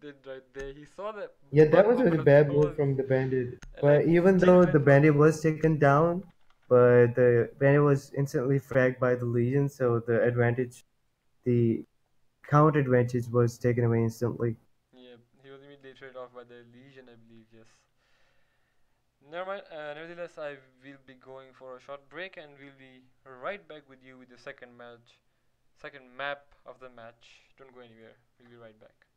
did right there. He saw the Yeah, that bug was a over really the bad move walls from the bandit. and But like even still though went the for bandit was taken down, but the bandit was instantly fragged by the Legion, so the advantage, the count advantage was taken away instantly. yeah, he was immediately traded off by the Legion, I believe, yes. Never mind, nevertheless, I will be going for a short break and we'll be right back with you with the second map of the match. Don't go anywhere, we'll be right back.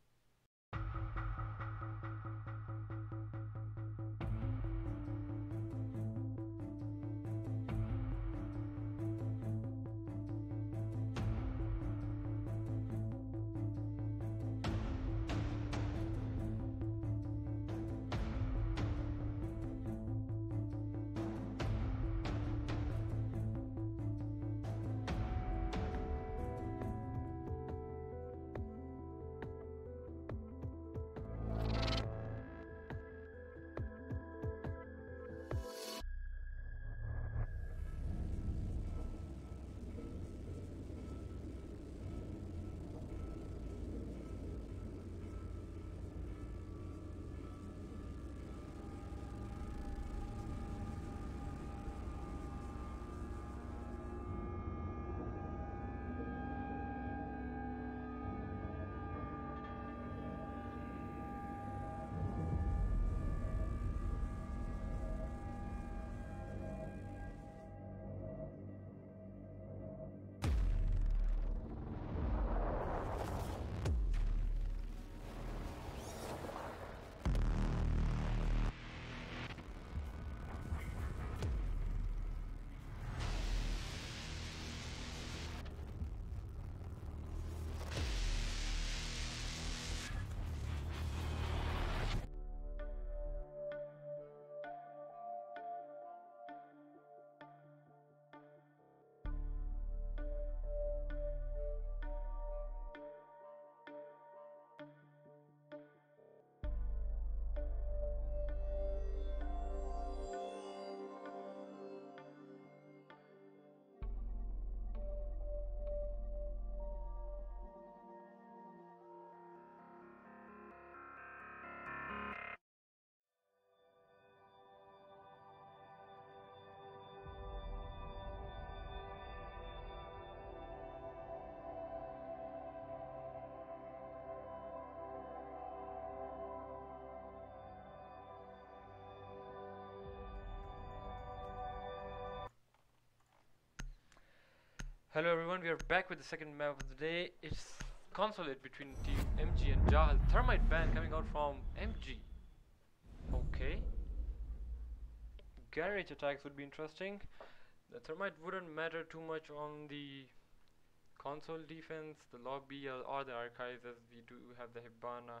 Hello everyone, we are back with the second map of the day. It's consulate between Team MG and Jahal. Thermite ban coming out from MG. Okay. Garage attacks would be interesting. The thermite wouldn't matter too much on the console defense, the lobby or the archives, as we do have the Hibana.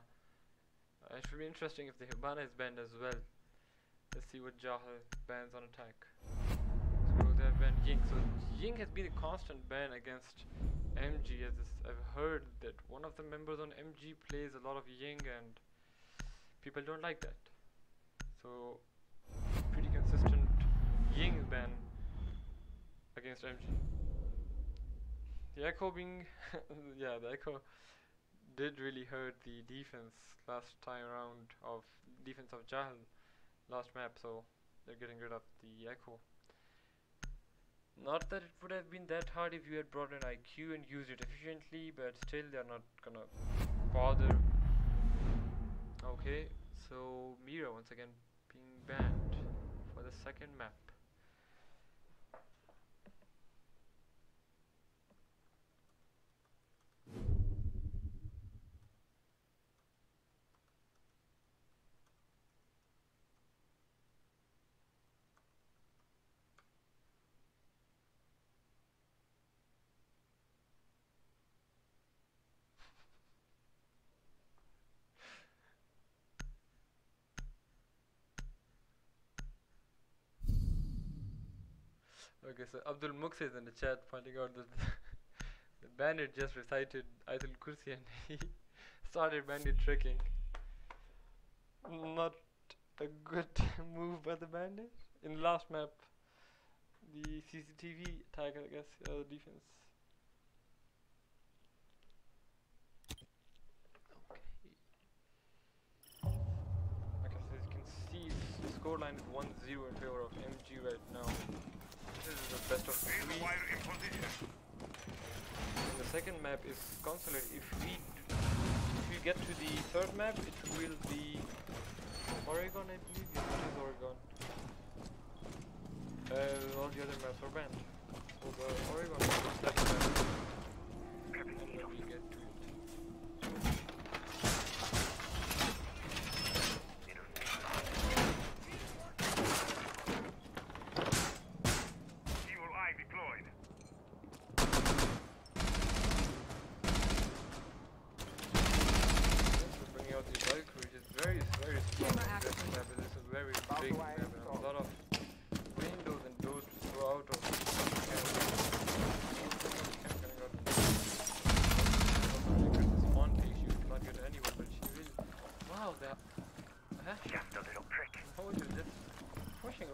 It should be interesting if the Hibana is banned as well. Let's see what Jahal bans on attack. So they have banned Ying. So Ying has been a constant ban against MG, as I've heard that one of the members on MG plays a lot of Ying and people don't like that. So pretty consistent Ying ban against MG. The echo being, yeah, the echo did really hurt the defense last time around of defense of Jahal last map, so they're getting rid of the echo. Not that it would have been that hard if you had brought in IQ and used it efficiently, but still they're not gonna bother. Okay, so Mira once again being banned for the second map. Okay, so Abdul Muqs is in the chat pointing out that the bandit just recited Ayatul Kursi and he started bandit tricking. Not a good move by the bandit. In the last map, the CCTV attack, I guess, the defense. Okay, so as you can see, the scoreline is 1-0 in favor of MG right now. This is the best of 3. And the second map is consular. If we get to the third map, it will be Oregon, I believe. Yes, it is Oregon. All the other maps are banned. So the Oregon map is that map. And when we get to it.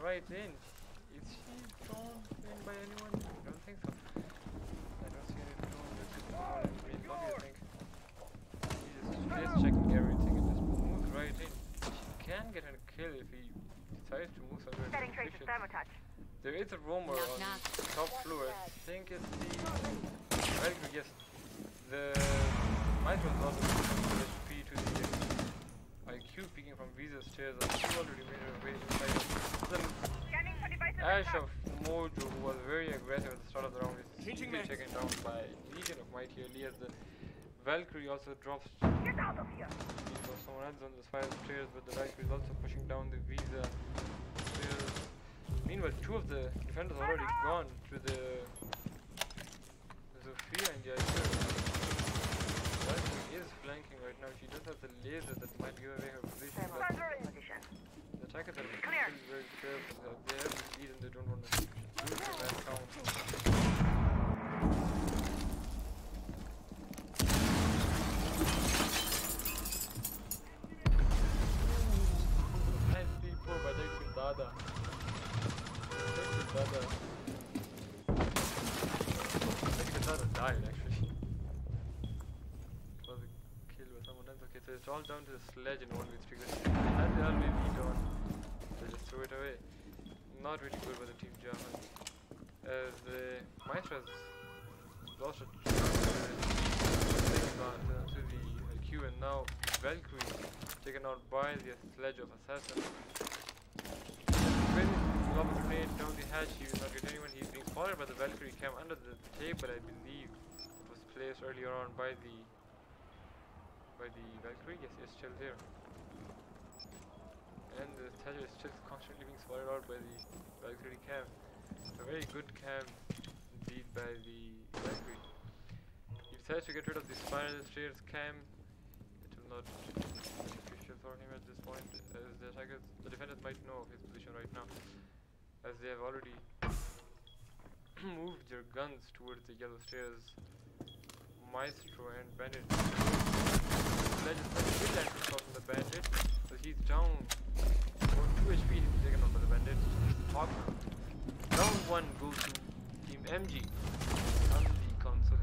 Right in. Is she thrown in by anyone? I don't think so. I don't see any thrown in green lobby, I think. He's just checking everything and just moves right in. She can get a kill if he decides to move somewhere. There is a roamer on the top floor. I think it's the Valkyrie, yes. The Might was also pushing HP to the IQ peeking from Visa stairs. I already made her way inside. Ash of Mojo, who was very aggressive at the start of the round, is easily taken down by Legion of Might here. As the Valkyrie also drops. Get out of here! So someone else on the spiral stairs, but the Valkyrie is also pushing down the Visa stairs. Meanwhile, 2 of the defenders are already gone to the Zofia and the IQ. Valkyrie is flanking right now. She does have the laser that might give away her position. The attackers are very careful. They have the lead and they don't want to lose the man count. Nice people by taking Dada. Taking Dada died actually. It was a kill by someone else. Okay, so it's all down to the sledge in 1v3 because they had the early lead on. They just threw it away. Not really good by the team Jahal. As the Maestras lost a chance to the IQ, and now Valkyrie taken out by the sledge of Assassin. When lob a grenade down the hatch, he will not get anyone. He's being spotted by the Valkyrie cam under the table, I believe. It was placed earlier on by the Valkyrie. Yes, it's still there. And the Thatcher is still constantly being spotted out by the Valkyrie cam. A very good cam indeed by the Valkyrie. He decides to get rid of the spiral stairs cam. It will not be beneficial for him at this point, as the defenders might know of his position right now, as they have already moved their guns towards the yellow stairs. Maestro and Bandit. Sledge is trying to kill that shot from the Bandit, so he's down. For 2 HP, he's taken out by the Bandit. Top. Round 1 goes to Team MG on the console.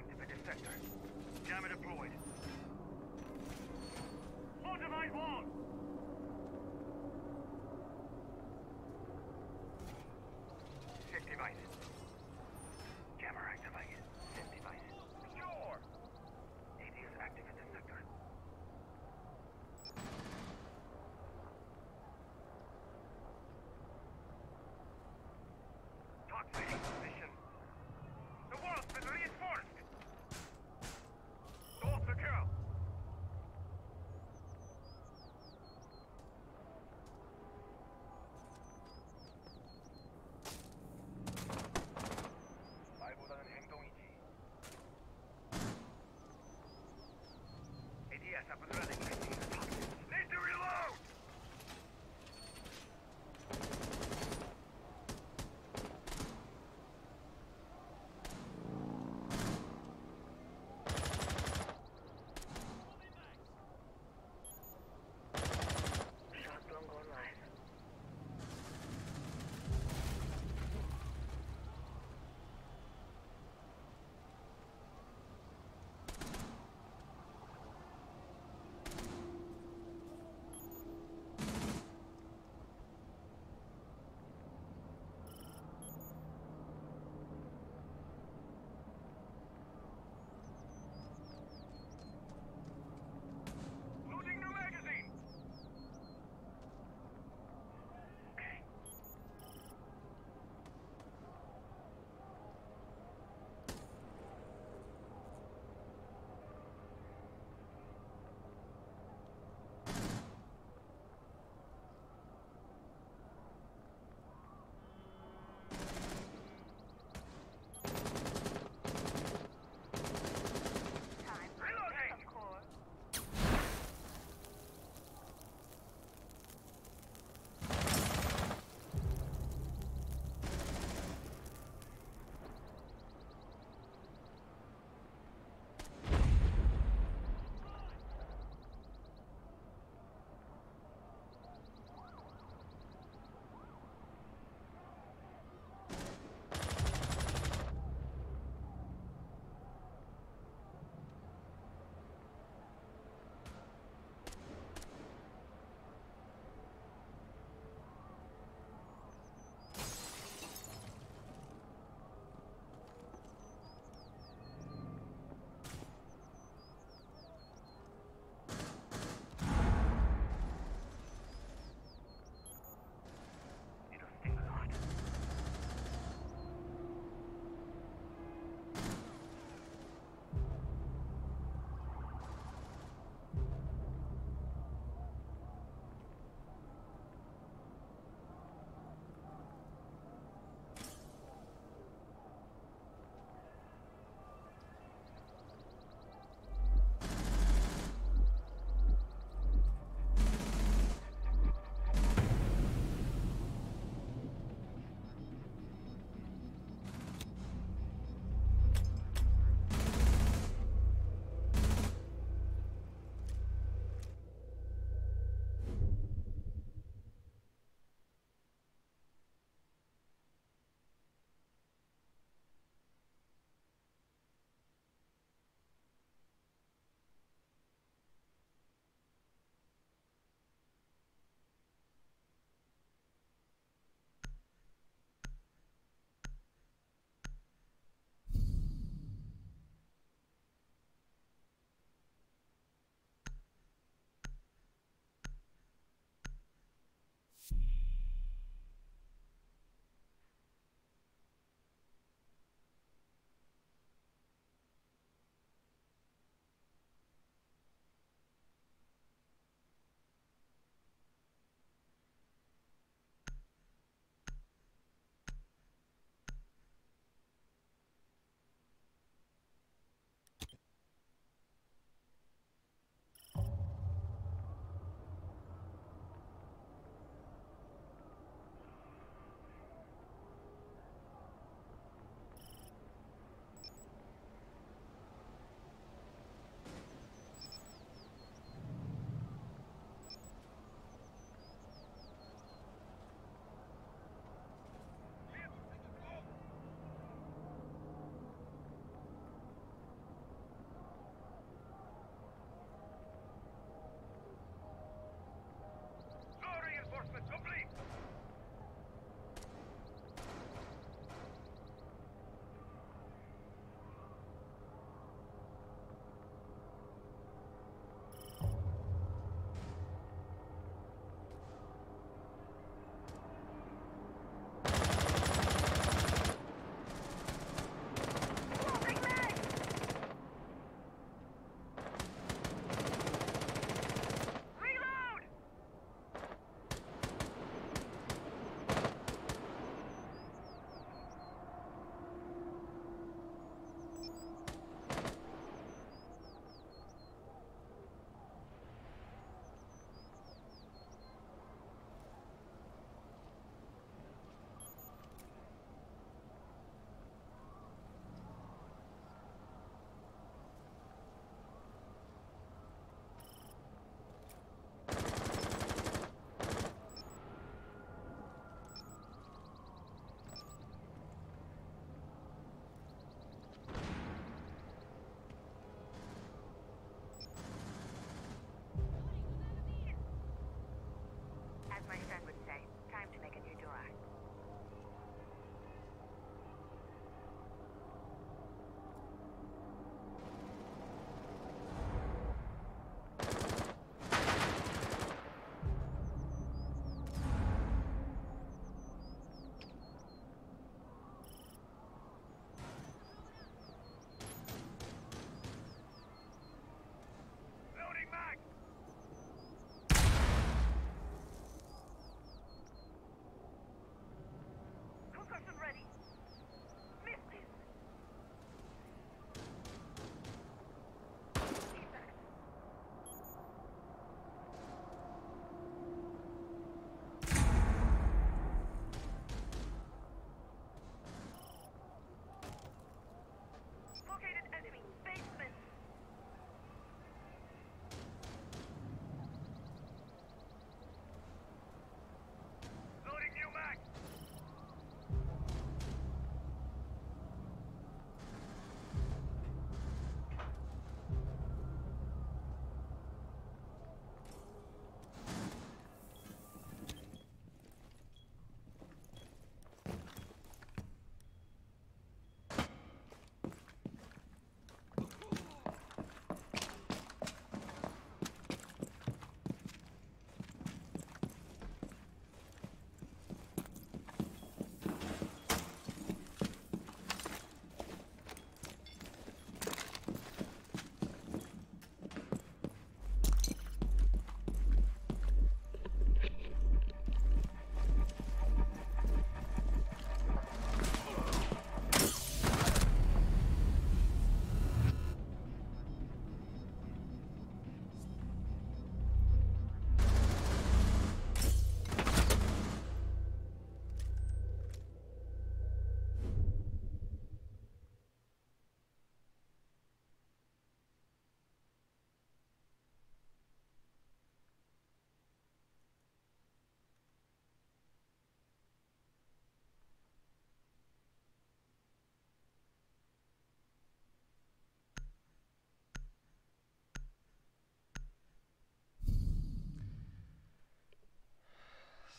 activate the sector. Jammer deployed. Fortified wall! Set device. Jammer activated. Set device. Secure! ADS activate the sector. Toxic position. The wall's been reinforced! Door secure! 말보다는 행동이지. ADS up and running. Need to reload! Shots long gone live.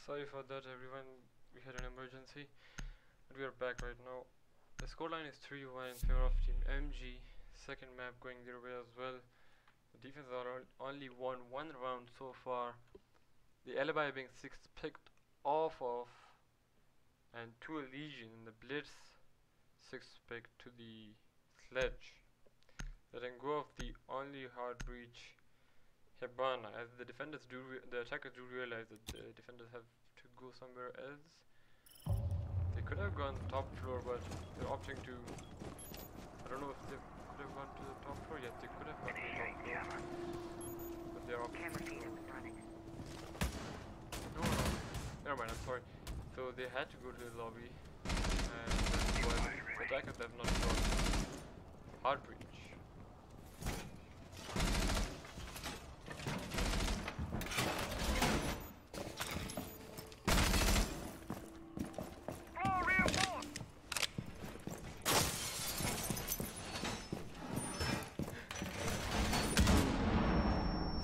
Sorry for that, everyone. We had an emergency, but we are back right now. The scoreline is 3-1 in favor of Team MG. Second map going their way as well. The defense are only won one round so far. The alibi being 6th picked off of, and to a Legion in the Blitz. 6th pick to the Sledge. Letting go of the only hard breach Hibana, as the attackers do realize that the defenders have to go somewhere else. They could have gone top floor, but they're opting to. I don't know if they could have gone to the top floor. Yes, they could have gone to the top floor, but they're opting to. No, never mind. I'm sorry. So they had to go to the lobby, and that's why the attackers have not got hard breach.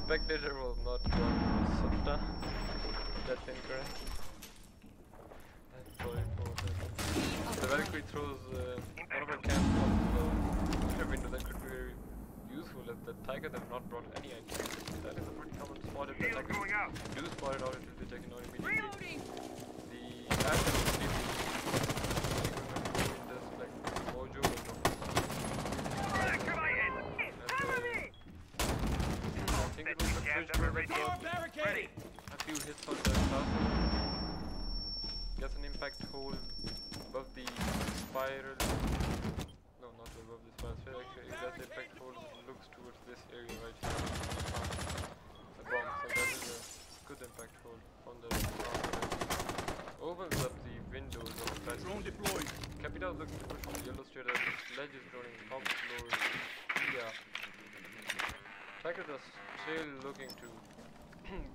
Spectator will not go to Sutta. That's incorrect. I'm sorry for that. The Valkyrie throws one of her camps off the window. That could be very useful as the Tigers have not brought any items. That is a pretty common spot if the Tigers do spot it out, it will be taken out immediately. The Ash is sleeping. Just like Mojo will not. I think it was the bridge where they got a few hits on the top. Gets an impact hole above the spiral. No, not above the spiral. Actually, it gets an impact hole that looks towards this area right here. The bomb. So that is a good impact hole on the top. Opens up the windows of the passage. Drone deployed. Capital looks to push from the yellow straight as the sledge is running top floor. Yeah. Attackers are still looking to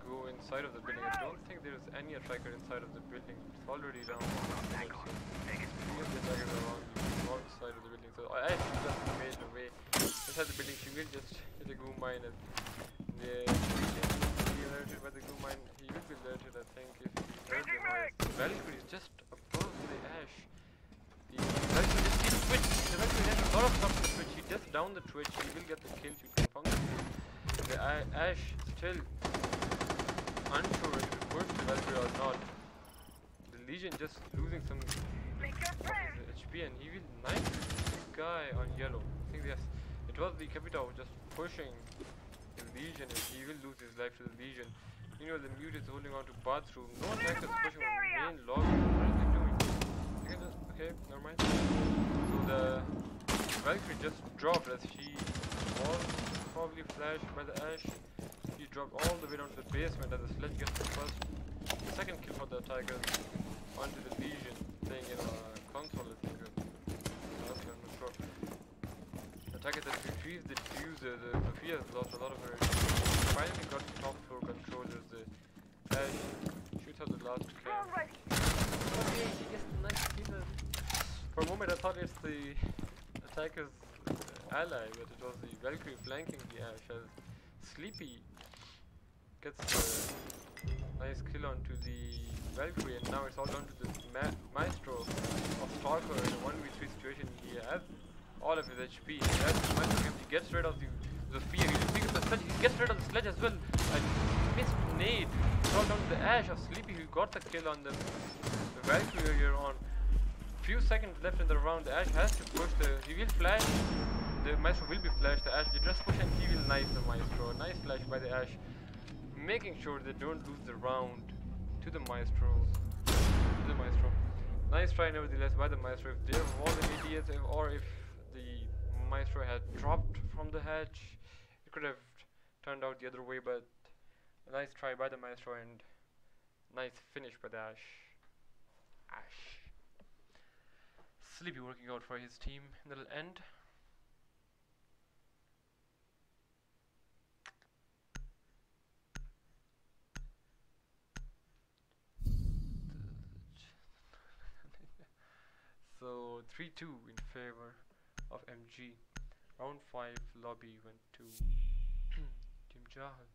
go inside of the building. I don't think there's any attacker inside of the building. It's already down. So I guess the attackers are on the north side of the building. So I actually just made a way inside the building. She will just hit a goo mine and the Legion will be alerted by the goo mine. He will be alerted, I think, if he heard the noise. The Valkyrie is just above the Ash. The Valkyrie just keeps switch. The Valkyrie has a lot of stuff to switch. He just down the Twitch. He will get the kill. She will confirm the kill. The Ash still unsure if to push the Valkyrie or not. The Legion just losing some of his HP and he will knife this guy on yellow. I think yes, it was the Capitao just pushing the Legion and he will lose his life to the Legion. Meanwhile the Mute is holding on to bathroom. No attackers pushing on the main lobby. What are they doing? They can just, okay, never mind. So the Valkyrie just dropped as she was probably flashed by the Ash. He dropped all the way down to the basement as the sledge gets the second kill for the Tigers onto the Legion, playing in a console, I think. I'm not sure. The Tigers that retrieved the diffuser, the Sophia has lost a lot of her. Finally got top floor control as the Ash shoots out the last kill. Okay, he gets the nice kill. For a moment I thought it's the Attackers ally, but it was the Valkyrie flanking the Ash as Sleepy gets the nice kill onto the Valkyrie, and now it's all down to the Maestro of Stalker in a 1v3 situation. He has all of his HP. He has the Maestro, he gets rid of the spear, he just picks up the sledge, he gets rid of the sledge as well. And missed nade. It's all down to the Ash of Sleepy who got the kill on the Valkyrie here on. Few seconds left in the round. The Ash has to push he will flash. The Maestro will be flashed. The Ash, you just push and he will knife the Maestro. Nice flash by the Ash, making sure they don't lose the round to the Maestro. Nice try nevertheless by the Maestro. If there was an idiot or if the Maestro had dropped from the hatch, it could have turned out the other way, but a nice try by the Maestro and nice finish by the Ash. Sleepy working out for his team in the end. So 3-2 in favor of MG. Round 5 lobby went to Team JAHAL.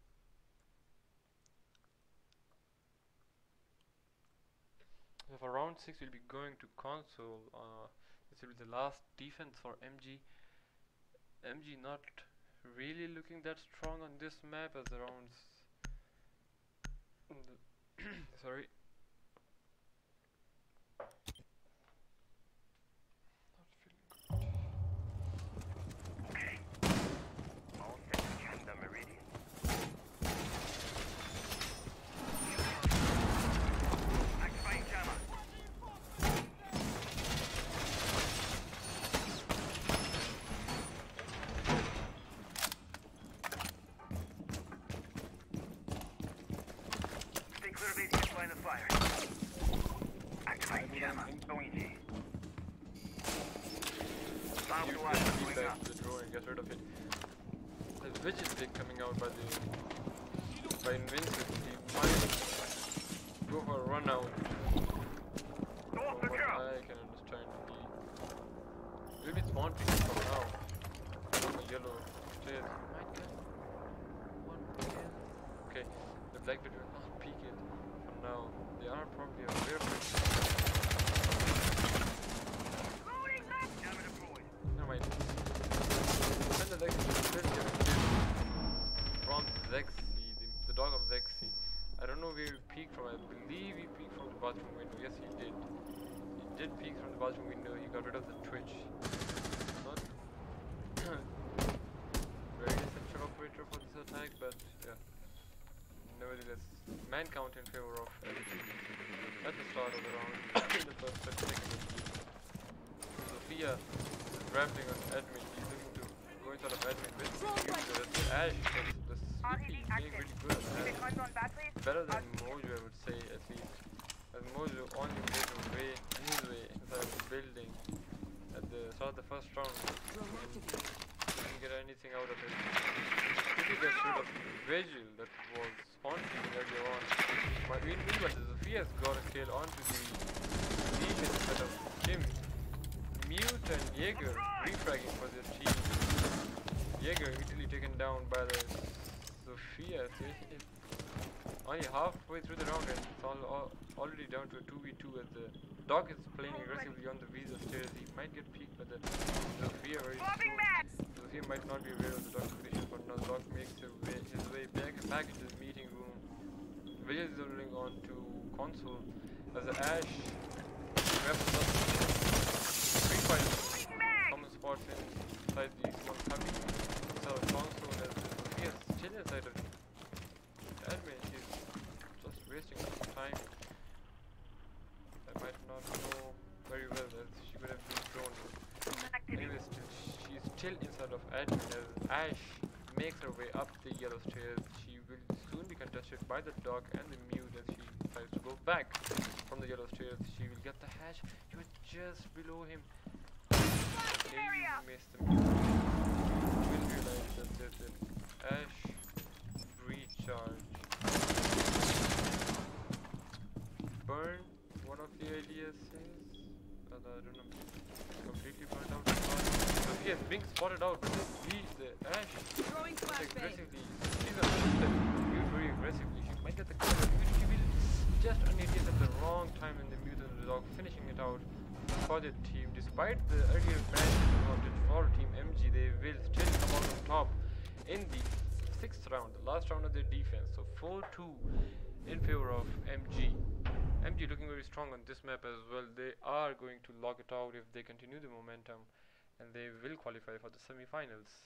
So for round 6 we'll be going to console. This will be the last defense for MG. MG not really looking that strong on this map as the rounds sorry, not feeling good. Okay. All set to check the meridian. Activating jammer. Stay clear of AT's line of fire. Activating jammer. Going G. Sound Use alarm the going feedback up. to the drone and get rid of it. The widget thing coming out by Invincible. He might go for a run out. Door From what secure. I can understand, he will be spawn picking from now. From the yellow stairs. He might get one kill. Okay, the black bit will not peek it for now. They are probably aware of it. Jammer deployed. Never mind. And the Lexi is still getting killed from Zexy, the dog of Zexy. I don't know where he peeked from. I believe he peeked from the bathroom window. Yes, he did. He did peek from the bathroom window. He got rid of the twitch. Not very essential operator for this attack, but yeah. Nevertheless, man count in favor of everything at the start of the round. In the first 30 seconds. Sophia is rambling on admin. He's looking to go inside of admin with the Ash. The Sleepy being really good at that. Better than Mojo, I would say, at least. As Mojo only made his way inside the building at the start of the first round. Didn't get anything out of it. Sleepy gets rid of Vigil that was haunting earlier on. But meanwhile, Sophia's got a kill onto the demon instead of Kim. Mute and Jaeger refragging for their team. Jaeger immediately taken down by the Sophia. Only halfway through the round and it's already down to a 2v2 as the dog is playing aggressively on the Visa stairs. He might get peeked by the Sophia very soon. Sophia might not be aware of the dog's position, but now the dog makes his way back into the meeting room. Vijay is holding on to console as the Ash grabs up free fight common spot inside the small cubby. So console as Sophia is still inside of admin. She's just wasting some time. I might not know very well as she would have been thrown. Anyways, she's still inside of admin as Ash makes her way up the yellow stairs. She will soon be contested by the dog and the mute as she tries to go back from the yellow stairs. She will get the hatch. She was just below him. Maybe he missed the mute. She will realize that there's an Ash recharge. Burn, one of the ideas says. I don't know. Completely burned out. Sophia is being spotted out, but the Ash aggressively. She's a step very aggressively. She might get the kill. She will just unneeded at the wrong time in the mute and the dog, finishing it out for the team. Despite the earlier bad advantage for Team MG, they will still come out on top in the 6th round, the last round of their defense. So 4-2 in favor of MG. MG looking very strong on this map as well. They are going to lock it out if they continue the momentum, and they will qualify for the semi-finals.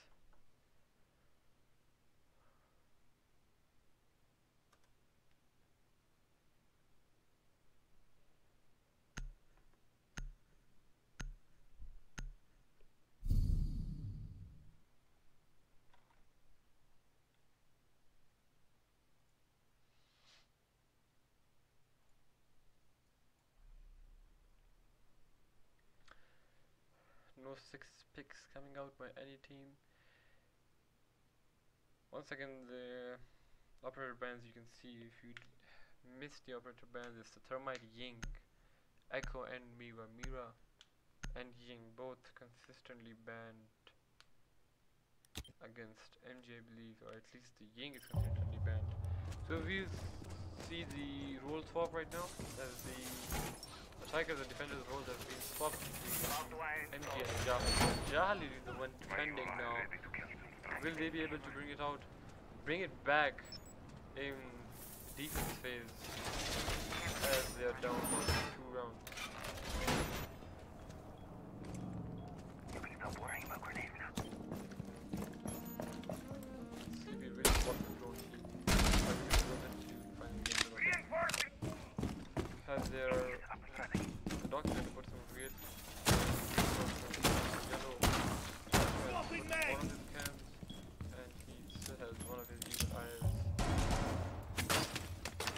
No 6 picks coming out by any team. Once again, the operator bands you can see. If you missed the operator bands, it's the Thermite Ying, Echo and Mira. Mira and Ying both consistently banned against MJ, I believe, or at least the Ying is consistently banned. So we'll see the role swap right now as the attackers and defenders' roles have been swapped between MG and JAHAL. JAHAL is the one defending now. Will they be able to bring it back in defense phase as they are down for 2 rounds? You can stop worrying about grenades now. See if we really spot the drone team. But we will go ahead to finally get to Reinforcing! have their Up and running. the doctor to put some weird yellow Swapping one mag! of his cans, and he still has one of his evil eyes.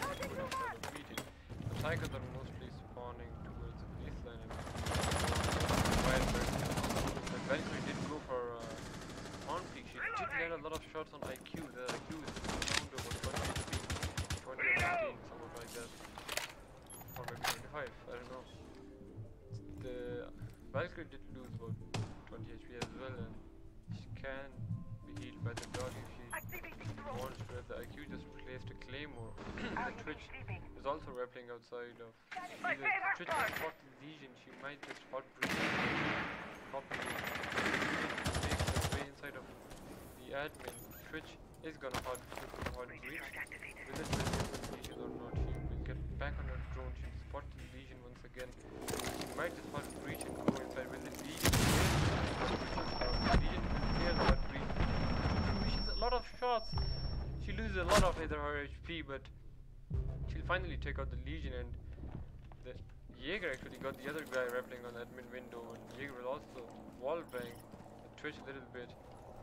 Put outside of meeting. The tigers are mostly spawning towards the baseline and Wildberg. The Valkyrie did go for on peak. She did land a lot of shots on IQ. The IQ is around about 20 HP, 20 or 19, something like that. Or maybe 25, I don't know. The Valkyrie did lose about 20 HP as well, and she can be healed by the dog if she wants to. Have the IQ just placed a claymore. The Twitch is also rappelling outside of. If the Twitch has fought the Legion, she might just hot breach copy makes her way inside of the admin. Twitch is gonna hot breach. Will it the Legion or not? She will get back on her drone. She'll spot the Legion once again. She might just hot breach and go inside. Will the Legion clear the hot breach? She misses a lot of shots. She loses a lot of either her HP, but she'll finally take out the Legion, and the Jaeger actually got the other guy rappelling on the admin window, and Jaeger will also wallbang the Twitch a little bit.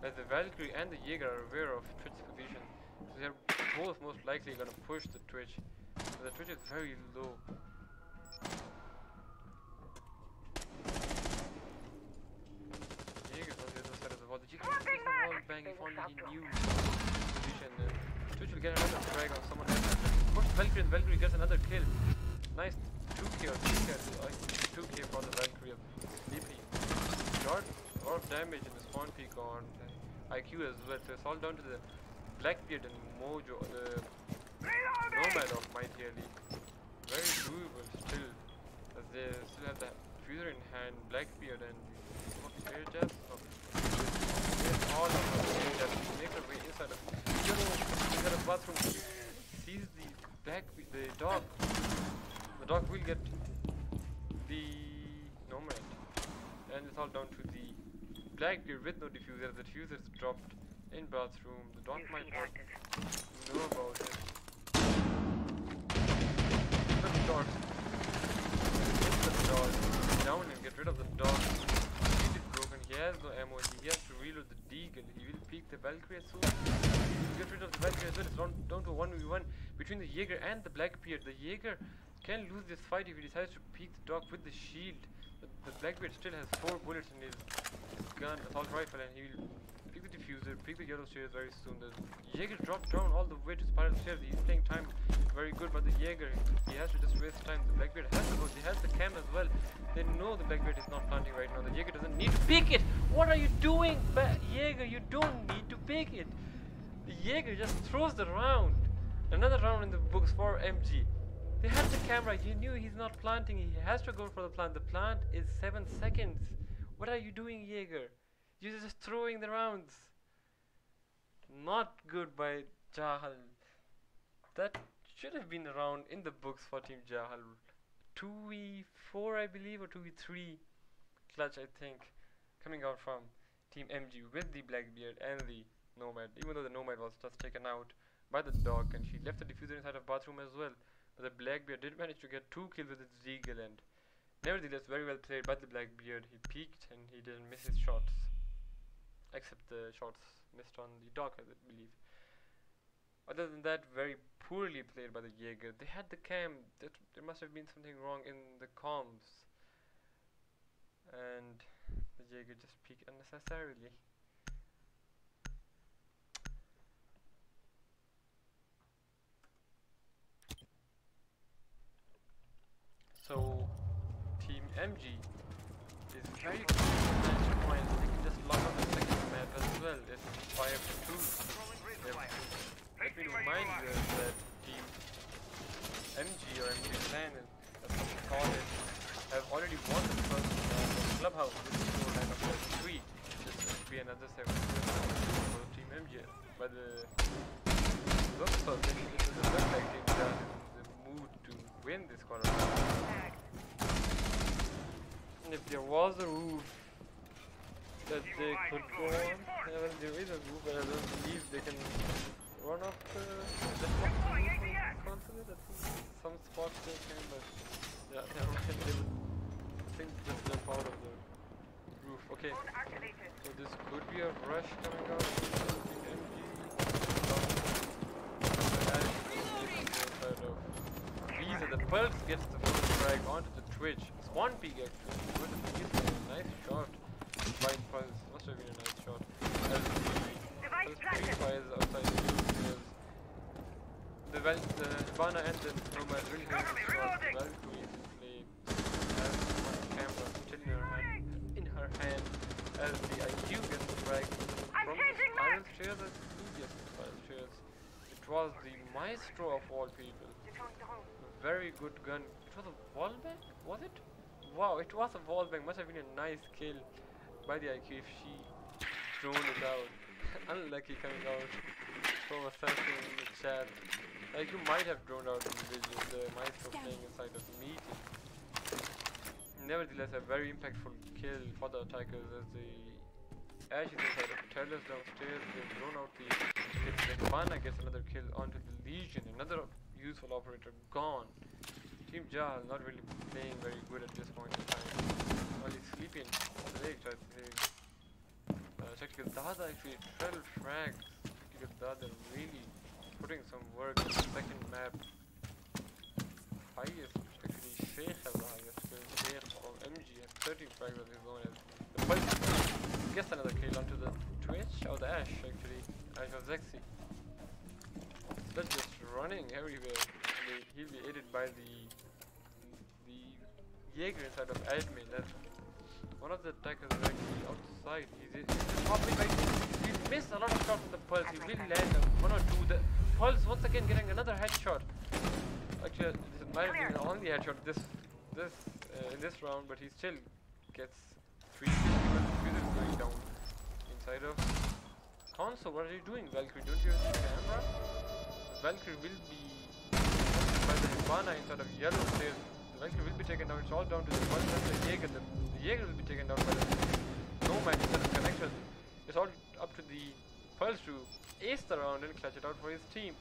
As the Valkyrie and the Jaeger are aware of Twitch's position, so they're both most likely gonna push the Twitch. But the Twitch is very low. Jaeger's on the other side of the wall. The Jaeger is the wall bang if only he knew his position. Twitch will get another frag on someone else. Push Valkyrie, and Valkyrie gets another kill. Nice 2k or 2k for the Valkyrie of Sleepy. Got a lot of damage in the spawn peak on IQ as well, so it's all down to the Blackbeard and Mojo, the Nomad of Mighty Ali. Very doable still, as they still have the fuser in hand, Blackbeard and the air jabs. All of them air jabs make their way inside of inside of bathroom. Sees the dog. The dog will get the Nomad, and it's all down to the Blackbeard with no diffuser. The diffuser's dropped in bathroom. The dog might not know about it. But the dog. Get the dog down and get rid of the dog. He is broken. He has no ammo. He has to reload the Deagle. He will peek the Valkyrie as soon. He will get rid of the Valkyrie as well. It's down to 1v1 between the Jaeger and the Blackbeard. The Jaeger can lose this fight if he decides to peek the dog with the shield. The Blackbeard still has 4 bullets in his gun, assault rifle, and he will pick the diffuser, pick the yellow stairs very soon. The Jaeger dropped down all the way to spiral stairs. He's playing time very good, but the Jaeger, he has to just waste time. The Blackbeard has to go. He has the cam as well. They know the Blackbeard is not planting right now. The Jaeger doesn't need to pick it. What are you doing, Jaeger? You don't need to pick it. The Jaeger just throws the round. Another round in the books for MG. They had the camera. You knew he's not planting. He has to go for the plant. The plant is 7 seconds. What are you doing, Jaeger? You're just throwing the rounds. Not good by JAHAL. That should have been a round in the books for Team JAHAL. 2v4, I believe, or 2v3 clutch, I think, coming out from Team MG with the Blackbeard and the Nomad. Even though the Nomad was just taken out by the dog, and she left the diffuser inside of bathroom as well. But the Blackbeard did manage to get 2 kills with its Deagle, and nevertheless very well played by the Blackbeard. He peeked and he didn't miss his shots, except the shots missed on the dog, I believe. Other than that, very poorly played by the Jaeger. They had the cam. There must have been something wrong in the comms, and the Jaeger just peeked unnecessarily. So Team MG is very close to match point. They can just lock up the second map as well. It's 5-2. Let me remind you that Team MG or MG Clan, as some call it, win this quarter. And if there was a roof that they could go on, well, there is a roof, but I don't believe they can run off the roof and console it. I think some spots they can, but yeah, never mind. They would, I think, just jump out of the roof. Okay, so this could be a rush coming out of the MG. Visa, the Pulse gets the first frag onto the Twitch. Spawn peak actually. Good at the nice shot. By Pulse. Must have been a nice shot. As the Pulse fires outside the because the Hibana and the Nomad really have this shot. Valkyrie simply has one camera still in her hand as the IQ gets the frag from the spiral stairs as he gets the spiral stairs. It was the maestro of all people. A very good gun. It was a wallbang? Was it? Wow, it was a wallbang. Must have been a nice kill by the IQ if she thrown it out. Unlucky coming out from assassin in the chat. Like you might have drawn out in the video, the maestro playing inside of the meeting. Nevertheless, a very impactful kill for the attackers as the Ash is inside of Taylor's downstairs. They've thrown out the Hibana gets another kill onto the Legion. Another useful operator gone. Team JAHAL not really playing very good at this point in time. Only sleeping late, I think. Tactical Dada actually 12 frags. Tactical Dada really putting some work in the second map. Highest, actually Sheikh has the highest kill. Sheikh from MG has 13 frags on his own. The Pulse gets another kill onto the Twitch, or the Ash actually. Ash of Zexy. That's just running everywhere. He'll be aided by the Jaeger inside of admin. That's one of the attackers is actually outside. He's popping right. He missed a lot of shots from the Pulse. He will land one or two. The Pulse once again getting another headshot. Actually, this might have been the only headshot in this round, but he still gets 3 kills. He is going down inside of console. What are you doing, Valkyrie? Don't you have the camera? Valkyrie will be by the Hibana inside of yellow stairs. The Valkyrie will be taken down. It's all down to the Pulse and the Jaeger. The Jaeger will be taken down by the Nomad instead of Connector. It's all up to the Pulse to ace the round and clutch it out for his team.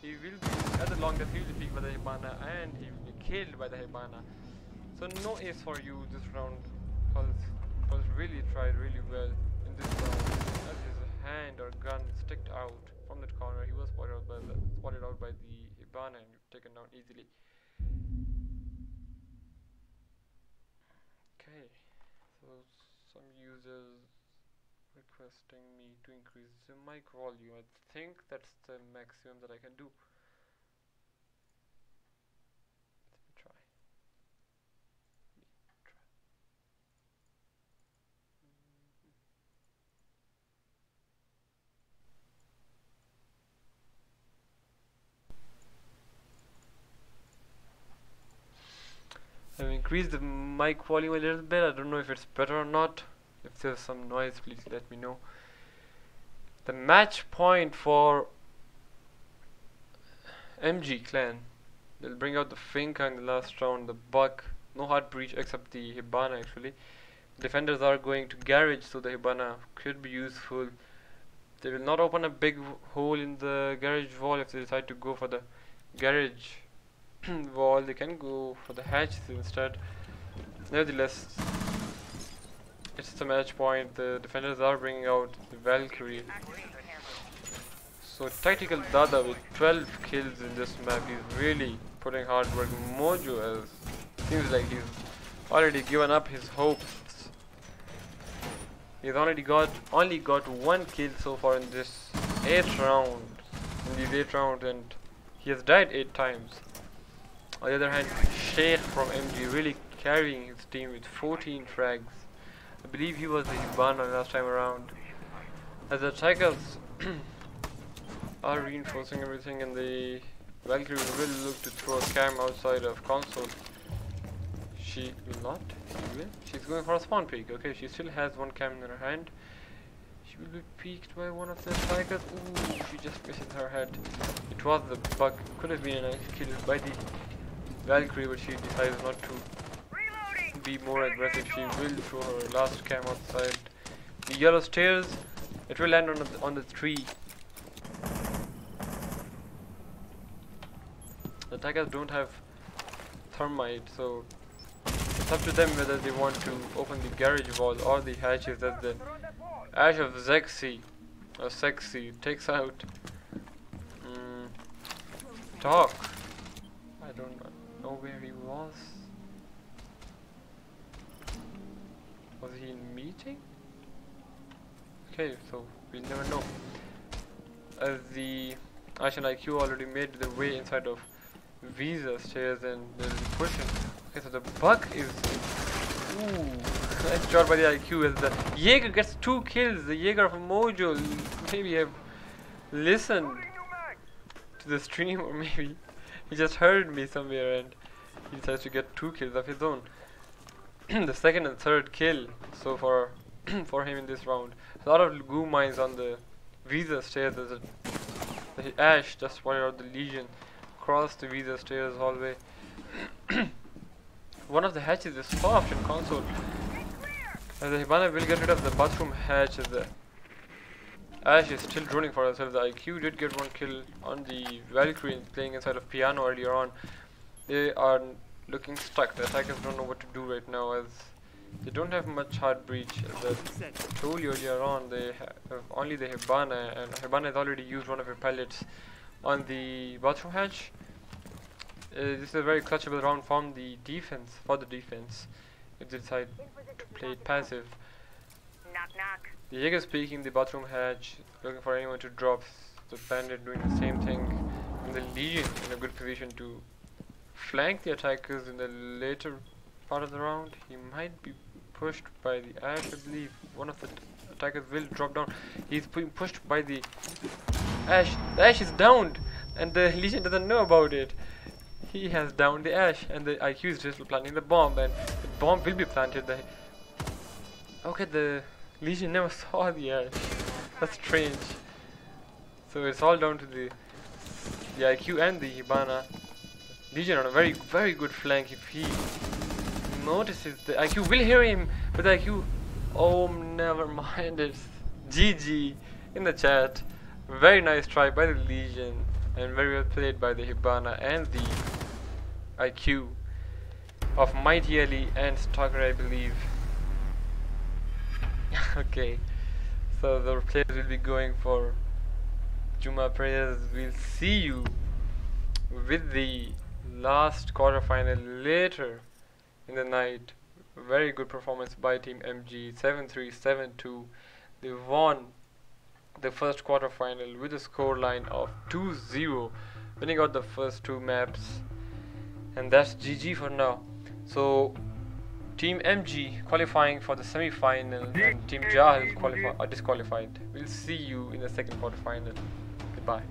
He will be, at the long death, he will be picked by the Hibana and he will be killed by the Hibana. So no ace for you this round. Pulse really tried really well in this round. As his hand or gun sticked out from that corner, he was spotted out by the Hibana and taken down easily. Okay, so some users requesting me to increase the mic volume. I think that's the maximum that I can do. Let me try. I've increased the mic volume a little bit. I don't know if it's better or not. If there's some noise, please let me know. The match point for MG clan. They'll bring out the Finka in the last round, the Buck. No hard breach except the Hibana actually. Defenders are going to garage, so the Hibana could be useful. They will not open a big hole in the garage wall if they decide to go for the garage wall. They can go for the hatches instead. Nevertheless, it's the match point. The defenders are bringing out the Valkyrie. So Tactical Dada with 12 kills in this map. He's really putting hard work. Mojo as seems like he's already given up his hopes. He's only got 1 kill so far in this 8 rounds. In these 8 rounds, and he has died 8 times. On the other hand, Sheikh from MG really carrying his team with 14 frags. I believe he was the Hibana last time around. As the attackers are reinforcing everything, and the Valkyrie will look to throw a cam outside of console. She will not. She will. She's going for a spawn peek. Okay, she still has 1 cam in her hand. She will be peeked by one of the attackers. Ooh, she just misses her head. It was the bug. Could have been a nice kill by the Valkyrie, but she decides not to be more aggressive. She will throw her last cam outside the yellow stairs. It will land on the tree. The attackers don't have thermite, so it's up to them whether they want to open the garage wall or the hatches that the Ash of Zexy or Sexy takes out. Talk. I don't know where he was. Was he in meeting? Okay, so we'll never know. As the Ash and IQ already made their way inside of Visa stairs and they're pushing. Okay, so the bug is... Ooh, nice shot by the IQ as the Jaeger gets 2 kills. The Jaeger of Mojo maybe have listened to the stream, or maybe he just heard me somewhere and he decides to get 2 kills of his own. The second and third kill so far for him in this round. A lot of goo mines on the Visa stairs as the Ash just spotted out the Legion across the Visa stairs hallway. One of the hatches is soft in console. The Hibana will get rid of the bathroom hatch as the Ash is still droning for herself. The IQ did get 1 kill on the Valkyrie playing inside of piano earlier on. They are looking stuck. The attackers don't know what to do right now as they don't have much hard breach. As I told you earlier on, they have only the Hibana, and Hibana has already used one of her pellets on the bathroom hatch. This is a very clutchable round from the defense, if they decide to play it passive. Knock knock. The Jaeger speaking the bathroom hatch, looking for anyone to drop. The Bandit doing the same thing. And the Legion in a good position to flank the attackers in the later part of the round. He might be pushed by the Ash, I believe. One of the attackers will drop down. He's being pushed by the Ash. The Ash is downed, and the Legion doesn't know about it. He has downed the Ash, and the IQ is just planting the bomb, and the bomb will be planted. Okay, the Legion never saw the Ash. That's strange. So it's all down to the IQ and the Hibana. Legion on a very, very good flank. If he notices, the IQ will hear him, but the IQ... Oh, never mind. It's GG in the chat. Very nice try by the Legion, and very well played by the Hibana and the IQ of Mighty Ali and Stalker, I believe. Okay, so the players will be going for Juma prayers. We'll see you with the last quarterfinal later in the night. Very good performance by Team MG, 7-3, 7-2. They won the first quarterfinal with a scoreline of 2-0, winning out the first 2 maps, and that's GG for now. So Team MG qualifying for the semi-final and Team JAHAL disqualified. We'll see you in the second quarterfinal. Goodbye.